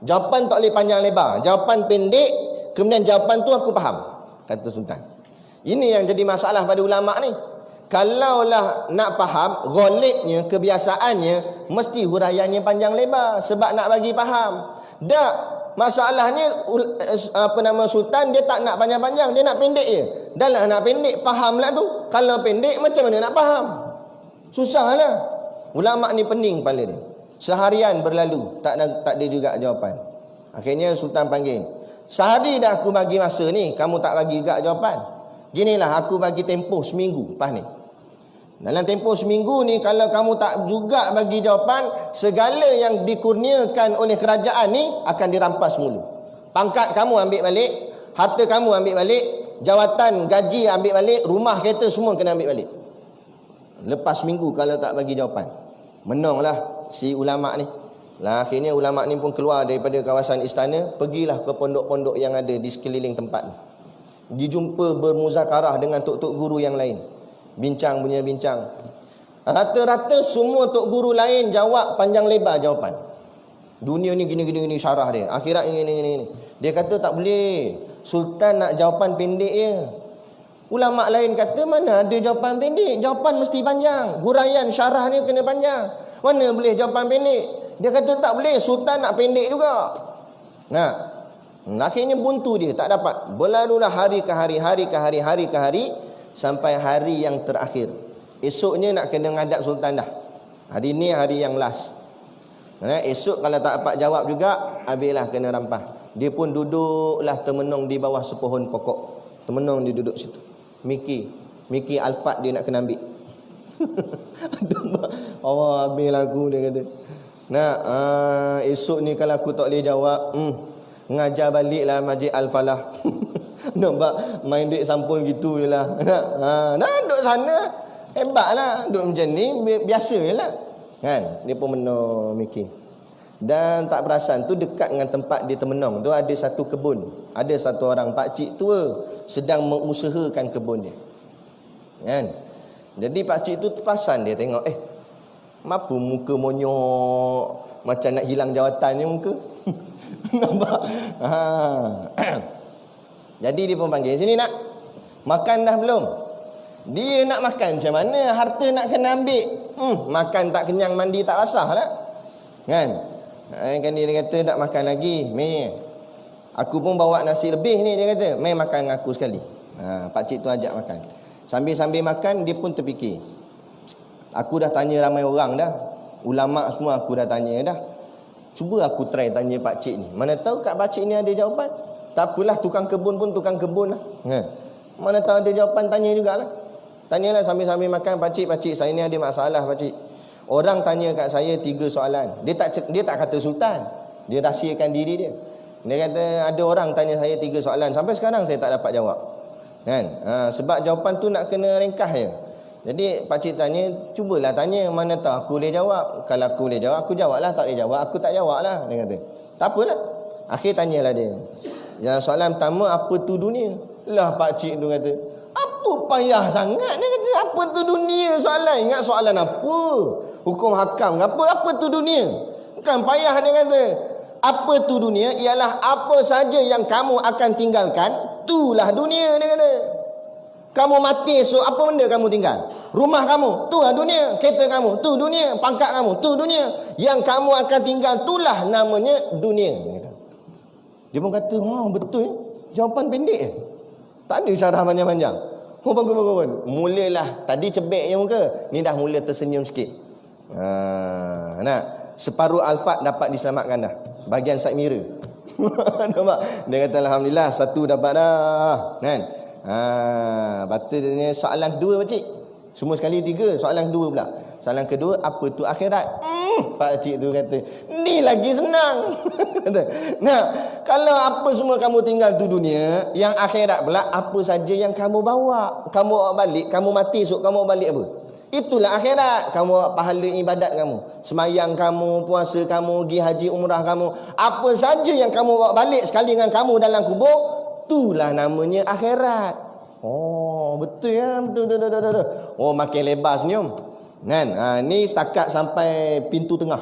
Jawapan tak boleh panjang lebar. Jawapan pendek, kemudian jawapan tu aku faham, kata sultan. Ini yang jadi masalah pada ulama ni. Kalaulah nak faham, ghalibnya, kebiasaannya, mesti huraiannya panjang lebar sebab nak bagi faham. Tak, masalahnya sultan dia tak nak panjang-panjang, dia nak pendek je. Dah lah nak pendek, fahamlah tu. Kalau pendek macam mana nak faham? Susahlah. Ulama ni pening kepala dia. Seharian berlalu, tak ada juga jawapan. Akhirnya sultan panggil, sehari dah aku bagi masa ni, kamu tak bagi juga jawapan. Ginilah, aku bagi tempoh seminggu lepas ni. Dalam tempoh seminggu ni, kalau kamu tak juga bagi jawapan, segala yang dikurniakan oleh kerajaan ni akan dirampas semula. Pangkat kamu ambil balik, harta kamu ambil balik, jawatan, gaji ambil balik, rumah, kereta semua kena ambil balik. Lepas seminggu kalau tak bagi jawapan, menanglah si ulama ni. Lah akhirnya ulama ni pun keluar daripada kawasan istana, pergilah ke pondok-pondok yang ada di sekeliling tempat ni. Dijumpa bermuzakarah dengan tok-tok guru yang lain. Bincang punya bincang. Rata-rata semua tok guru lain jawab panjang lebar jawapan. Dunia ni gini syarah dia. Akhirat ini. Dia kata tak boleh. Sultan nak jawapan pendek je. Ulama lain kata mana ada jawapan pendek. Jawapan mesti panjang. Huraian syarah ni kena panjang. Mana boleh jawapan pendek? Dia kata tak boleh. Sultan nak pendek juga. Nah, akhirnya buntu dia, tak dapat. Berlalulah hari ke hari, sampai hari yang terakhir. Esoknya nak kena ngadap sultan dah. Hari ni hari yang last. Esok kalau tak dapat jawab juga, habislah kena rampah. Dia pun duduklah termenung di bawah sepohon pokok. Termenung dia duduk situ. Mikir alfat dia nak kena ambil. Allah, habis lagu dia kata. Esok ni kalau aku tak boleh jawab, ngajar baliklah Masjid Al-Falah. Nampak main duit sampul gitu je lah. Duduk sana hebatlah. Duduk macam ni biasa je lah. Kan? Dia pun menang mikir. Dan tak perasan tu dekat dengan tempat dia termenung tu ada satu kebun. Ada satu orang pakcik tua sedang mengusahakan kebun dia. Kan? Jadi pakcik tu terperasan, dia tengok, apa muka monyok, macam nak hilang jawatannya muka. Nampak? Jadi dia pun panggil, sini nak makan dah belum? Dia nak makan macam mana? Harta nak kena ambil. Makan tak kenyang, mandi tak basah lah. Kan? Kan dia kata tak makan lagi. Meh, aku pun bawa nasi lebih ni, dia kata. Meh makan dengan aku sekali. Pakcik tu ajak makan. Sambil-sambil makan, dia pun terfikir, aku dah tanya ramai orang dah. Ulama semua aku dah tanya dah. Cuba aku try tanya pakcik ni. Mana tahu kat pakcik ni ada jawapan. Tak apalah, tukang kebun pun tukang kebun lah. Mana tahu ada jawapan, tanya jugalah. Tanyalah sambil-sambil makan, pakcik, saya ni ada masalah pakcik. Orang tanya kat saya 3 soalan. Dia tak kata sultan. Dia rahsiakan diri dia. Dia kata ada orang tanya saya 3 soalan. Sampai sekarang saya tak dapat jawab. Kan? Sebab jawapan tu nak kena ringkas je. Jadi pakcik tanya, cubalah tanya, mana tahu aku boleh jawab. Kalau aku boleh jawab, aku jawablah. Tak boleh jawab, aku tak jawablah. Dia kata, tak apalah. Akhir tanyalah dia. Yang soalan pertama, apa tu dunia? Lah pakcik tu kata, apa payah sangat? Dia kata, apa tu dunia soalan? Ingat soalan apa? Hukum hakam apa tu dunia? Bukan payah, dia kata. Apa tu dunia? Ialah apa saja yang kamu akan tinggalkan, itulah dunia, dia kata. Kamu mati esok, apa benda kamu tinggal? Rumah kamu, itulah dunia. Kereta kamu, tu dunia. Pangkat kamu, tu dunia. Yang kamu akan tinggal, itulah namanya dunia. Dia pun kata, betul. Jawapan pendek je. Tak ada syarah panjang-panjang. Bagus. Mulalah. Tadi cebek je muka. Ni dah mula tersenyum sikit. Nak separuh alfat dapat diselamatkan dah. Bahagian side mirror. Nampak? Dia kata alhamdulillah satu dapat dah. Kan? Patutnya soalan kedua pakcik. Semua sekali 3, soalan kedua pula. Soalan kedua, apa tu akhirat? Pakcik tu kata, ni lagi senang. Nah, kalau apa semua kamu tinggal tu dunia, yang akhirat pula apa saja yang kamu bawa. Kamu bawa balik, kamu mati esok kamu bawa balik apa? Itulah akhirat. Kamu bawa pahala ibadat kamu, semayang kamu, puasa kamu, pergi haji umrah kamu, apa saja yang kamu bawa balik sekali dengan kamu dalam kubur, itulah namanya akhirat. Betul ya, betul. Makin lebar senyum. Kan? Ni setakat sampai pintu tengah.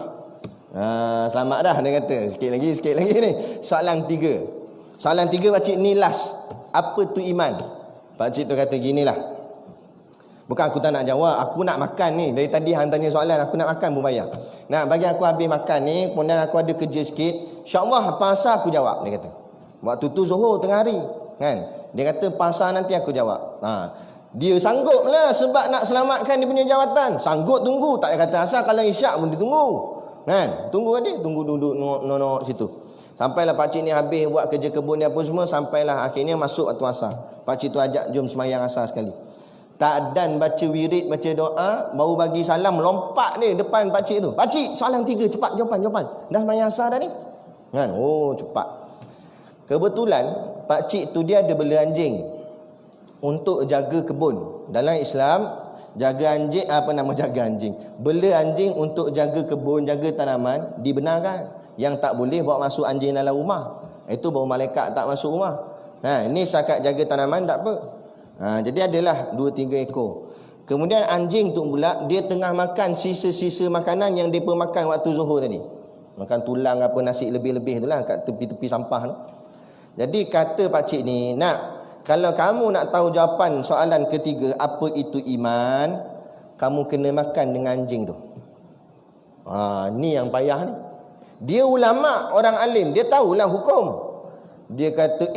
Selamat dah, dia kata. Sikit lagi ni. Soalan 3 pakcik ni last. Apa tu iman? Pakcik tu kata ginilah. Bukan aku tak nak jawab, aku nak makan ni. Dari tadi hang tanya soalan, aku nak makan pun bayar. Nah, bagi aku habis makan ni, kemudian aku ada kerja sikit, insya-Allah apa asal aku jawab, dia kata. Waktu tu Zuhur tengah hari, kan? Dia kata pasal nanti aku jawab. Dia sanggup lah sebab nak selamatkan dia punya jawatan. Sanggup tunggu, tak kata asal kalau isyak pun dia tunggu. Kan? Tunggu dia, tunggu duduk nongok situ. Sampailah pakcik ni habis buat kerja kebun dia apa semua, sampailah akhirnya masuk waktu asar. Pakcik tu ajak jom sembahyang asar sekali. Tak dan baca wirid, baca doa, baru bagi salam, lompat dia depan pakcik tu. Pakcik, soalan 3, cepat jawapan. Dah sembahyang asar dah ni? Kan? Cepat. Kebetulan pakcik tu dia ada bela anjing untuk jaga kebun. Dalam Islam, jaga anjing, jaga anjing, bela anjing untuk jaga kebun, jaga tanaman dibenarkan. Yang tak boleh bawa masuk anjing dalam rumah. Itu baru malaikat tak masuk rumah. Ini setakat jaga tanaman tak apa. Jadi adalah 2-3 ekor. Kemudian anjing tu pula dia tengah makan sisa-sisa makanan yang depa makan waktu Zuhur tadi. Makan tulang apa nasi lebih-lebih tu lah kat tepi-tepi sampah tu. Jadi kata pakcik ni, kalau kamu nak tahu jawapan soalan ketiga, apa itu iman, kamu kena makan dengan anjing tu. Ni yang payah ni. Dia ulama, orang alim, dia tahulah hukum. Dia kata,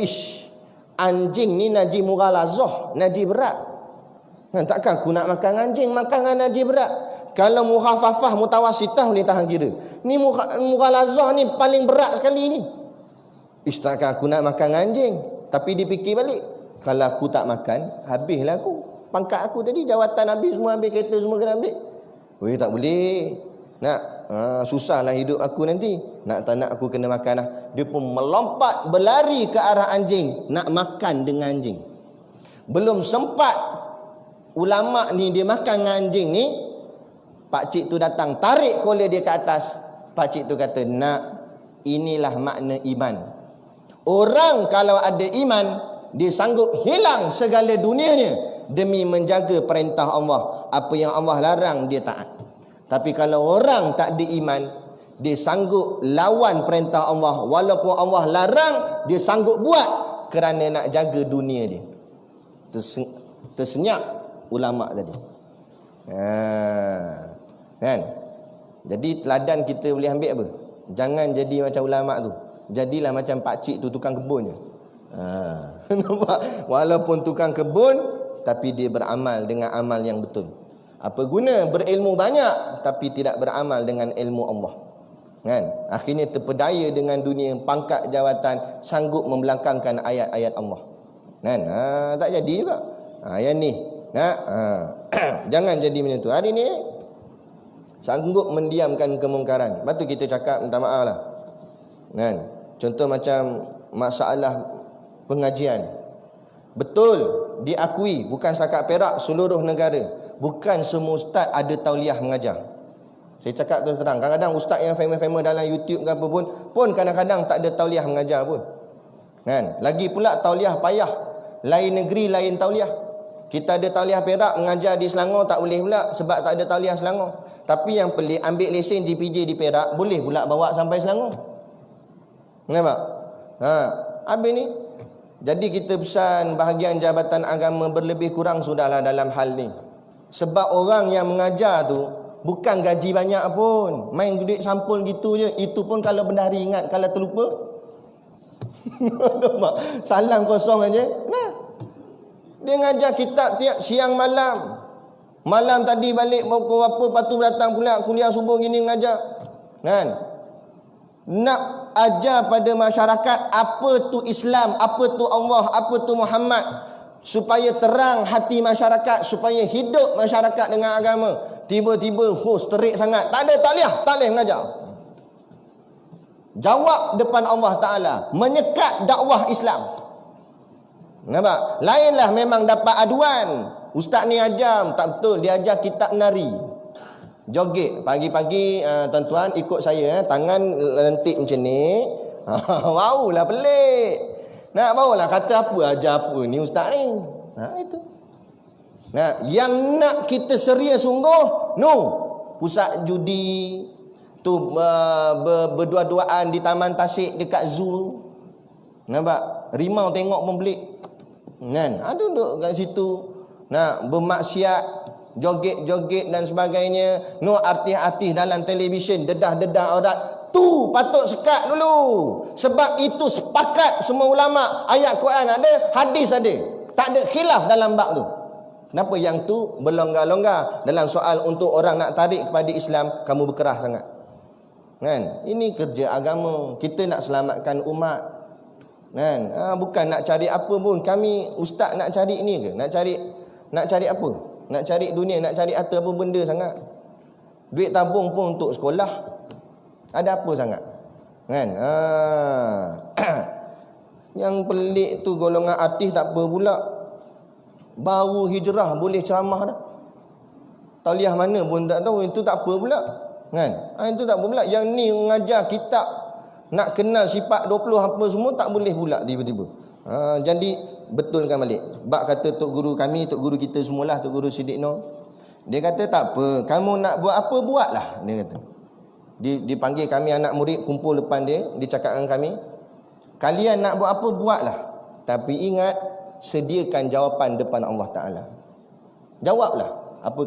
anjing ni najis mughalazah, najis berat. Takkan aku nak makan anjing, makan dengan najis berat. Kalau mukhafafah mutawasitah boleh tahan kira. Ni mughalazah ni paling berat sekali ni. Takkan aku nak makan anjing. Tapi dipikir balik, kalau aku tak makan, habislah aku. Pangkat aku tadi, jawatan habis, semua habis, kereta semua kena ambil. Tak boleh. Susahlah hidup aku nanti. Tak nak aku kena makan lah. Dia pun melompat, berlari ke arah anjing, nak makan dengan anjing. Belum sempat ulama ni dia makan dengan anjing ni, pakcik tu datang, tarik kolor dia ke atas. Pakcik tu kata, inilah makna iman. Orang kalau ada iman, dia sanggup hilang segala dunianya demi menjaga perintah Allah. Apa yang Allah larang, dia taat. Tapi kalau orang tak ada iman, dia sanggup lawan perintah Allah. Walaupun Allah larang, dia sanggup buat kerana nak jaga dunia dia. Tersenyap ulama tadi. Kan? Jadi teladan kita boleh ambil apa? Jangan jadi macam ulama tu. Jadilah macam pakcik tu, tukang kebun je. Nampak? Walaupun tukang kebun, tapi dia beramal dengan amal yang betul. Apa guna berilmu banyak tapi tidak beramal dengan ilmu Allah? Kan? Akhirnya terpedaya dengan dunia, pangkat jawatan, sanggup membelakangkan ayat-ayat Allah. Kan? Tak jadi juga. Yang ni. Jangan jadi macam tu. Hari ni sanggup mendiamkan kemungkaran. Lepas tu kita cakap minta maaf lah. Kan? Contoh macam masalah pengajian. Betul, diakui, bukan setakat Perak, seluruh negara. Bukan semua ustaz ada tauliah mengajar. Saya cakap terus terang, kadang-kadang ustaz yang famous-famous dalam YouTube ke apa pun kadang-kadang tak ada tauliah mengajar pun. Kan? Lagi pula tauliah payah. Lain negeri, lain tauliah. Kita ada tauliah Perak mengajar di Selangor tak boleh pula sebab tak ada tauliah Selangor. Tapi yang pelik, ambil lesen GPJ di Perak, boleh pula bawa sampai Selangor. Nampak? Habis ni. Jadi kita pesan bahagian Jabatan Agama berlebih kurang sudahlah dalam hal ni. Sebab orang yang mengajar tu bukan gaji banyak pun. Main duit sampul gitu je. Itu pun kalau bendahari ingat, kalau terlupa salam kosong aja. Nah, dia ngajar kitab tiap siang malam. Malam tadi balik pukul apa, lepas tu datang pula kuliah subuh gini mengajar. Kan? Nak ajar pada masyarakat apa tu Islam, apa tu Allah, apa tu Muhammad, supaya terang hati masyarakat, supaya hidup masyarakat dengan agama. Tiba-tiba terik sangat, tak ada tauliah, tak boleh mengajar. Jawab depan Allah Ta'ala, menyekat dakwah Islam. Nampak? Lainlah memang dapat aduan, ustaz ni ajar tak betul, dia ajar kitab nari, joget pagi-pagi. Tuan-tuan ikut saya, tangan lentik macam ni. Wow lah pelik. Nak bawalah kata apa, ajar apa ni ustaz ni. Itu. Nah, yang nak kita serius sungguh, no. Pusat judi tu berdua-duaan di Taman Tasik dekat zoo. Nampak? Rimau tengok pun pelik. Kan? Duduk kat situ. Nah, bermaksiat, joget-joget dan sebagainya. No, artis-artis dalam televisyen dedah-dedah aurat. Tu patut sekat dulu. Sebab itu sepakat semua ulama. Ayat Quran ada, hadis ada. Tak ada khilaf dalam bab tu. Kenapa yang tu berlonggar-longgar dalam soal untuk orang nak tarik kepada Islam, kamu berkerah sangat. Kan? Ini kerja agama. Kita nak selamatkan umat. Kan? Bukan nak cari apa pun. Kami ustaz nak cari ni ke? Nak cari apa? Nak cari dunia, nak cari harta apa benda sangat? Duit tabung pun untuk sekolah. Ada apa sangat? Kan? Yang pelik tu golongan artis tak apa pula. Baru hijrah boleh ceramah dah. Tauliah mana pun tak tahu. Itu tak apa pula. Kan? Itu tak apa pula. Yang ni mengajar kitab, nak kenal sifat 20 apa semua tak boleh pula tiba-tiba. Jadi betulkan balik. Bak kata tok guru kami, tok guru kita semualah, tok guru Siddiq Nur. Dia kata tak apa, kamu nak buat apa buatlah, dia kata. Dipanggil kami anak murid kumpul depan dia, dia cakap dengan kami, kalian nak buat apa buatlah. Tapi ingat, sediakan jawapan depan Allah Taala. Jawablah apa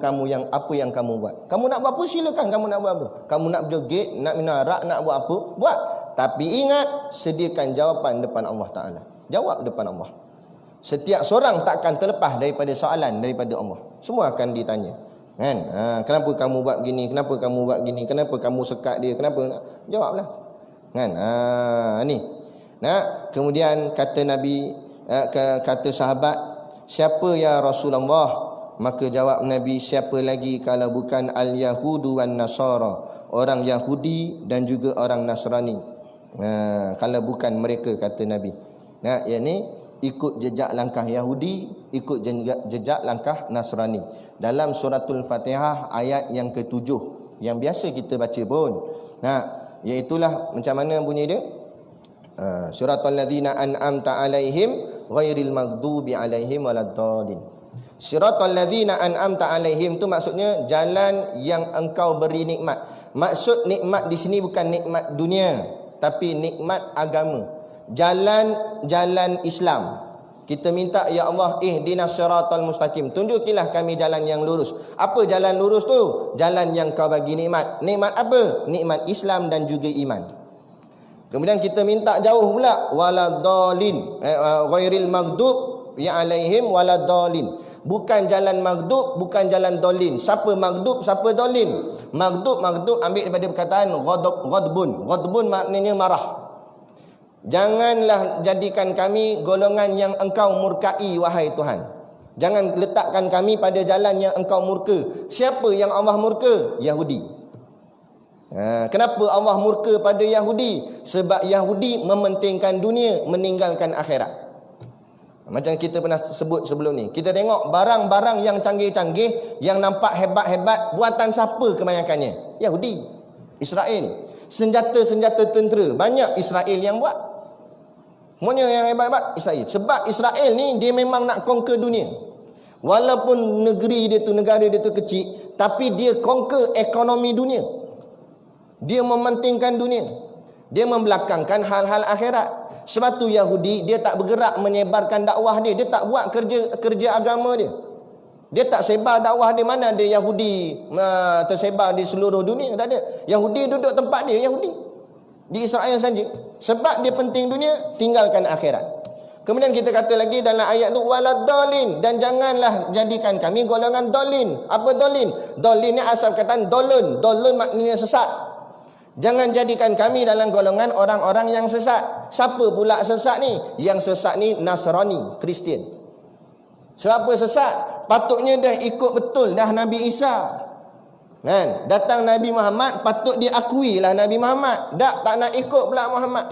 yang kamu buat. Kamu nak buat apa silakan, kamu nak buat apa. Kamu nak berjoget, nak minum arak, nak buat apa, buat. Tapi ingat, sediakan jawapan depan Allah Taala. Jawab depan Allah. Setiap seorang takkan terlepas daripada soalan daripada Allah. Semua akan ditanya. Kan? Kenapa kamu buat gini? Kenapa kamu buat gini? Kenapa kamu sekat dia? Kenapa? Jawablah. Kan? Ni. Nah, kemudian kata Nabi, kata sahabat, siapa ya Rasulullah? Maka jawab Nabi, siapa lagi kalau bukan al-Yahudu wan Nasara, orang Yahudi dan juga orang Nasrani. Kalau bukan mereka, kata Nabi. Nah, yakni ikut jejak langkah Yahudi, ikut jejak langkah Nasrani. Dalam suratul Fatihah ayat yang ke-7 yang biasa kita baca pun. Nah, iaitulah macam mana bunyi dia? Suratul ladzina an'amta alaihim ghairil maghdubi alaihim waladdallin. Siratal ladzina an'amta alaihim tu maksudnya jalan yang engkau beri nikmat. Maksud nikmat di sini bukan nikmat dunia, tapi nikmat agama. Jalan Islam. Kita minta, ya Allah, ihdinas siratal mustaqim. Tunjukilah kami jalan yang lurus. Apa jalan lurus tu? Jalan yang kau bagi nikmat. Nikmat apa? Nikmat Islam dan juga iman. Kemudian kita minta jauh pula, waladdallin, ghairil maghdub ya alaihim waladdallin. Bukan jalan maghdub, bukan jalan dolin. Siapa maghdub, siapa dolin? Maghdub ambil daripada perkataan ghadbun. Ghadbun maknanya marah. Janganlah jadikan kami golongan yang engkau murkai, wahai Tuhan. Jangan letakkan kami pada jalan yang engkau murka. Siapa yang Allah murka? Yahudi. Kenapa Allah murka pada Yahudi? Sebab Yahudi mementingkan dunia, meninggalkan akhirat. Macam kita pernah sebut sebelum ni, kita tengok barang-barang yang canggih-canggih, yang nampak hebat-hebat, buatan siapa kebanyakannya? Yahudi, Israel. Senjata-senjata tentera banyak Israel yang buat. Semuanya yang hebat-hebat Israel. Sebab Israel ni dia memang nak conquer dunia. Walaupun negeri dia tu, negara dia tu kecil, tapi dia conquer ekonomi dunia. Dia mementingkan dunia. Dia membelakangkan hal-hal akhirat. Sebab tu Yahudi dia tak bergerak menyebarkan dakwah dia. Dia tak buat kerja agama dia. Dia tak sebar dakwah dia. Mana ada Yahudi tersebar di seluruh dunia? Tak ada. Yahudi duduk tempat dia, Yahudi di Israel saja. Sebab dia penting dunia, tinggalkan akhirat. Kemudian kita kata lagi dalam ayat tu, waladhalin, dan janganlah jadikan kami golongan dolin. Apa dolin? Dolin ni asal kataan dolun. Dolun maknanya sesat. Jangan jadikan kami dalam golongan orang-orang yang sesat. Siapa pula sesat ni? Yang sesat ni Nasrani, Kristian. Sebab apa sesat? Patutnya dah ikut betul dah Nabi Isa. Kan? Datang Nabi Muhammad, patut diakui lah Nabi Muhammad. Tak nak ikut pula Muhammad.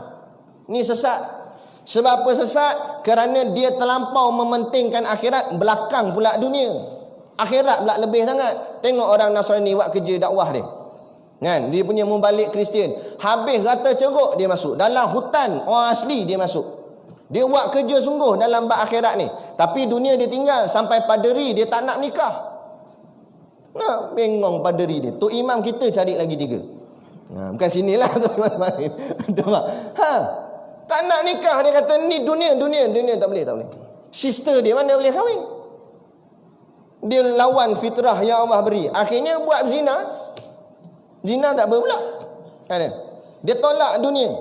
Ni sesat. Sebab apa sesat? Kerana dia terlampau mementingkan akhirat, belakang pula dunia. Akhirat pula lebih sangat. Tengok orang Nasrani buat kerja dakwah dia. Kan? Dia punya membalik Kristian. Habis rata ceruk dia masuk. Dalam hutan orang asli dia masuk. Dia buat kerja sungguh dalam bab akhirat ni. Tapi dunia dia tinggal. Sampai paderi dia tak nak nikah. Nah, bengong paderi dia. Tok imam kita cari lagi 3. Bukan sinilah tu imam lain. Tak nak nikah. Dia kata ni dunia tak boleh. Sister dia mana boleh kahwin? Dia lawan fitrah yang Allah beri. Akhirnya buat zina. Zina tak apa pula. Dia tolak dunia.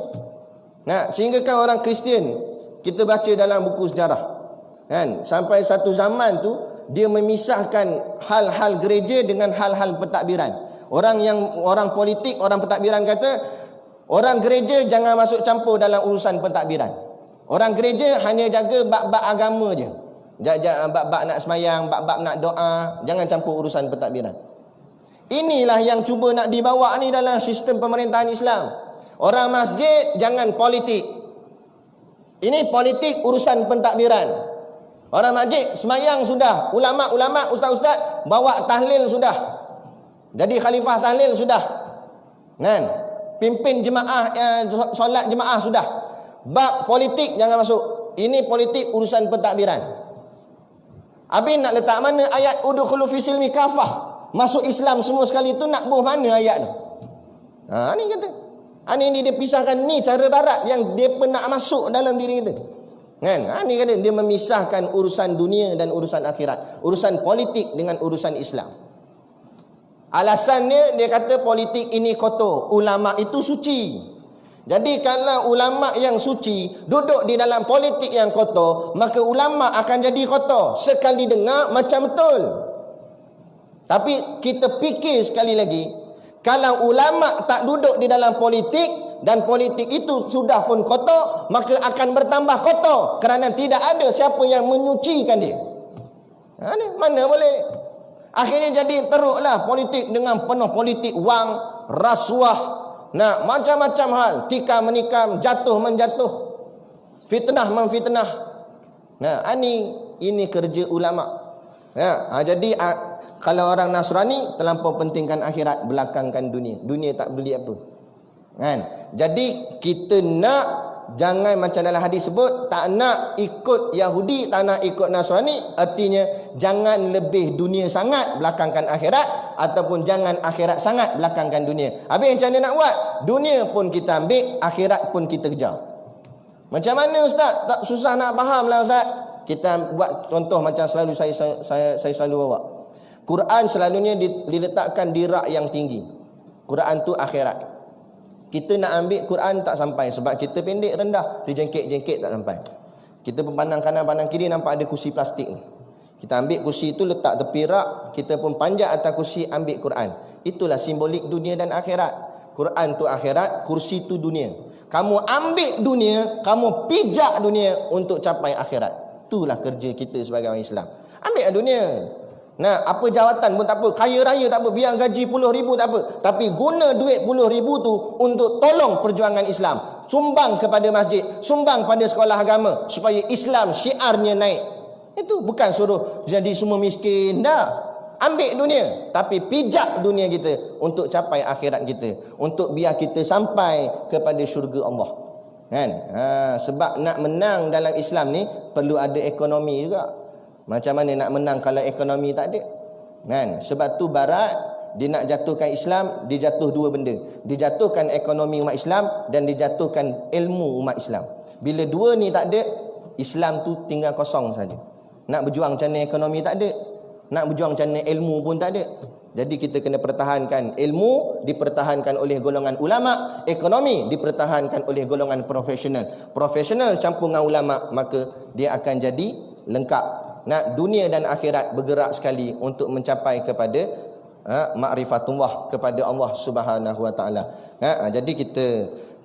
Sehingga kan orang Kristian, kita baca dalam buku sejarah, kan, sampai satu zaman tu dia memisahkan hal-hal gereja dengan hal-hal pentadbiran. Orang politik, orang pentadbiran kata orang gereja jangan masuk campur dalam urusan pentadbiran. Orang gereja hanya jaga bab-bab agama je. Bab-bab nak semayang, bab-bab nak doa, jangan campur urusan pentadbiran. Inilah yang cuba nak dibawa ni dalam sistem pemerintahan Islam. Orang masjid jangan politik. Ini politik urusan pentadbiran. Orang masjid semayang sudah, ulama-ulama, ustaz-ustaz bawa tahlil sudah. Jadi khalifah tahlil sudah. Kan? Pimpin jemaah solat jemaah sudah. Bab politik jangan masuk. Ini politik urusan pentadbiran. Habis nak letak mana ayat udkhulu fi silmi kafah? Masuk Islam semua sekali tu nak buh mana ayat tu? Ni kata. Ni dia pisahkan, ni cara barat yang dia nak masuk dalam diri kita. Kan? Ni kata dia memisahkan urusan dunia dan urusan akhirat. Urusan politik dengan urusan Islam. Alasannya dia kata politik ini kotor. Ulama itu suci. Jadi kalau ulama yang suci duduk di dalam politik yang kotor, maka ulama akan jadi kotor. Sekali dengar macam betul. Tapi kita fikir sekali lagi, kalau ulama tak duduk di dalam politik dan politik itu sudah pun kotor, maka akan bertambah kotor kerana tidak ada siapa yang menyucikan dia. Mana boleh? Akhirnya jadi teruklah politik dengan penuh politik wang, rasuah, macam-macam hal, tikam menikam, jatuh menjatuh, fitnah memfitnah. Ini kerja ulama. Jadi kalau orang Nasrani terlampau pentingkan akhirat, belakangkan dunia. Dunia tak beli apa. Kan? Jadi kita nak, jangan macam dalam hadis sebut, tak nak ikut Yahudi, tak nak ikut Nasrani. Artinya jangan lebih dunia sangat, belakangkan akhirat, ataupun jangan akhirat sangat, belakangkan dunia. Habis macam mana nak buat? Dunia pun kita ambil, akhirat pun kita kejar. Macam mana ustaz? Tak susah nak faham lah ustaz. Kita buat contoh macam selalu saya selalu bawa. Quran selalunya diletakkan di rak yang tinggi. Quran tu akhirat. Kita nak ambil Quran tak sampai sebab kita pendek rendah, dijengkit-jengkit tak sampai. Kita pun pandang kanan pandang kiri nampak ada kursi plastik ni. Kita ambil kursi tu letak tepi rak, kita pun panjat atas kursi ambil Quran. Itulah simbolik dunia dan akhirat. Quran tu akhirat, kursi tu dunia. Kamu ambil dunia, kamu pijak dunia untuk capai akhirat. Itulah kerja kita sebagai orang Islam. Ambil dunia. Nah, apa jawatan pun tak apa, kaya raya tak apa, biar gaji puluh ribu tak apa, tapi guna duit puluh ribu tu untuk tolong perjuangan Islam, sumbang kepada masjid, sumbang pada sekolah agama supaya Islam syiarnya naik. Itu bukan suruh jadi semua miskin, dah. Ambil dunia, tapi pijak dunia kita untuk capai akhirat kita, untuk biar kita sampai kepada syurga Allah. Kan? Sebab nak menang dalam Islam ni perlu ada ekonomi juga. Macam mana nak menang kalau ekonomi tak ada? Kan? Sebab tu barat dia nak jatuhkan Islam, dia jatuh dua benda. Dia jatuhkan ekonomi umat Islam dan dia jatuhkan ilmu umat Islam. Bila dua ni tak ada, Islam tu tinggal kosong saja. Nak berjuang macam mana ekonomi tak ada, nak berjuang macam mana ilmu pun tak ada. Jadi kita kena pertahankan ilmu, dipertahankan oleh golongan ulama, ekonomi dipertahankan oleh golongan profesional. Profesional campur dengan ulama, maka dia akan jadi lengkap. Nak dunia dan akhirat bergerak sekali untuk mencapai kepada ma'rifatullah, kepada Allah Subhanahu Wa Taala. Jadi kita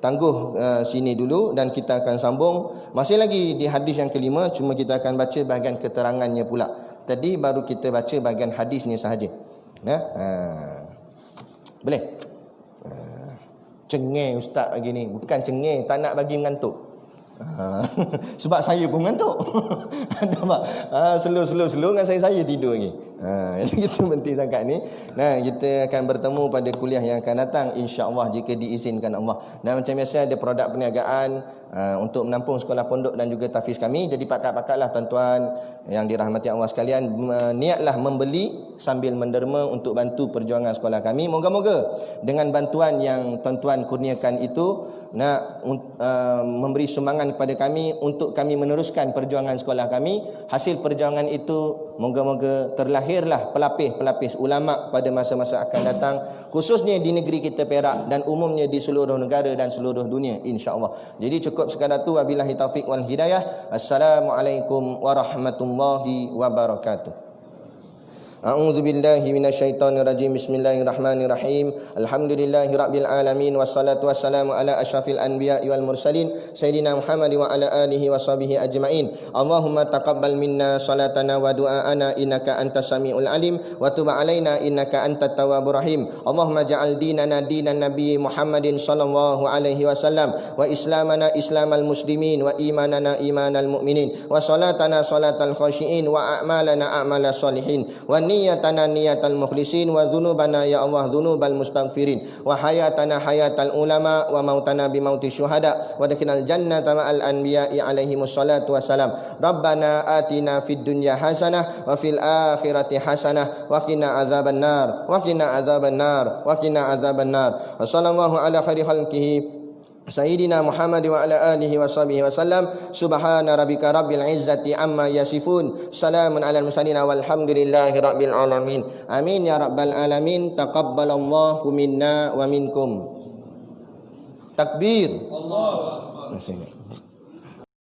tangguh sini dulu dan kita akan sambung masih lagi di hadis yang kelima, cuma kita akan baca bahagian keterangannya pula. Tadi baru kita baca bahagian hadisnya sahaja. Boleh? Cengeng ustaz pagi ni. Bukan cengeng, tak nak bagi mengantuk. Sebab saya pun mengantuk. Slow dengan saya tidur lagi. Jadi kita penting sangat ni. Nah, kita akan bertemu pada kuliah yang akan datang insya-Allah jika diizinkan Allah. Dan macam biasa ada produk perniagaan untuk menampung sekolah pondok dan juga tahfiz kami. Jadi pakat-pakatlah tuan-tuan yang dirahmati Allah sekalian, niatlah membeli sambil menderma untuk bantu perjuangan sekolah kami. Moga-moga dengan bantuan yang tuan-tuan kurniakan itu nak memberi sumbangan kepada kami untuk kami meneruskan perjuangan sekolah kami. Hasil perjuangan itu moga-moga terlahirlah pelapis-pelapis ulama pada masa-masa akan datang, khususnya di negeri kita Perak dan umumnya di seluruh negara dan seluruh dunia insya-Allah. Jadi cukup sekadar tu, wabillahi taufik wal hidayah. Assalamualaikum warahmatullahi wabarakatuh. A'udzu billahi minasyaitonir rajim. Bismillahirrahmanirrahim. Alhamdulillahirabbil alamin wassalatu wassalamu ala asyrafil anbiya'i wal mursalin sayyidina Muhammad wa ala alihi washabihi ajmain. Allahumma taqabbal minna salatana wa du'aana innaka antas samiul alim wa tub alaina innaka antat tawwabur rahim. Allahumma ja'al dinana dinan nabiy Muhammadin sallallahu alaihi wasallam wa islamana islamal muslimin wa imanana imanal mu'minin wa salatana salatal khashiin wa a'malana a'malas salihin wa niyatana niyatal mukhlisin wa dhunubana ya Allah dhunubal mustaghfirin wa hayatana hayatal ulama wa mautana bi mauti syuhada wa dakhinal jannata ma'al anbiya'i alaihi wassalatu wassalam. Rabbana atina fid dunya hasanah wa fil akhirati hasanah wa qina adzaban nar wa qina adzaban nar wa qina adzaban nar. Wassallallahu ala khairi khalqihi Sayyidina Muhammad wa ala alihi wa sahbihi wasallam. Subhana rabbika rabbil izzati amma yasifun. Salamun alal mursalin walhamdulillahi rabbil alamin. Amin ya rabbal alamin. Taqabbalallahu minna wa minkum. Takbir. Allahu akbar.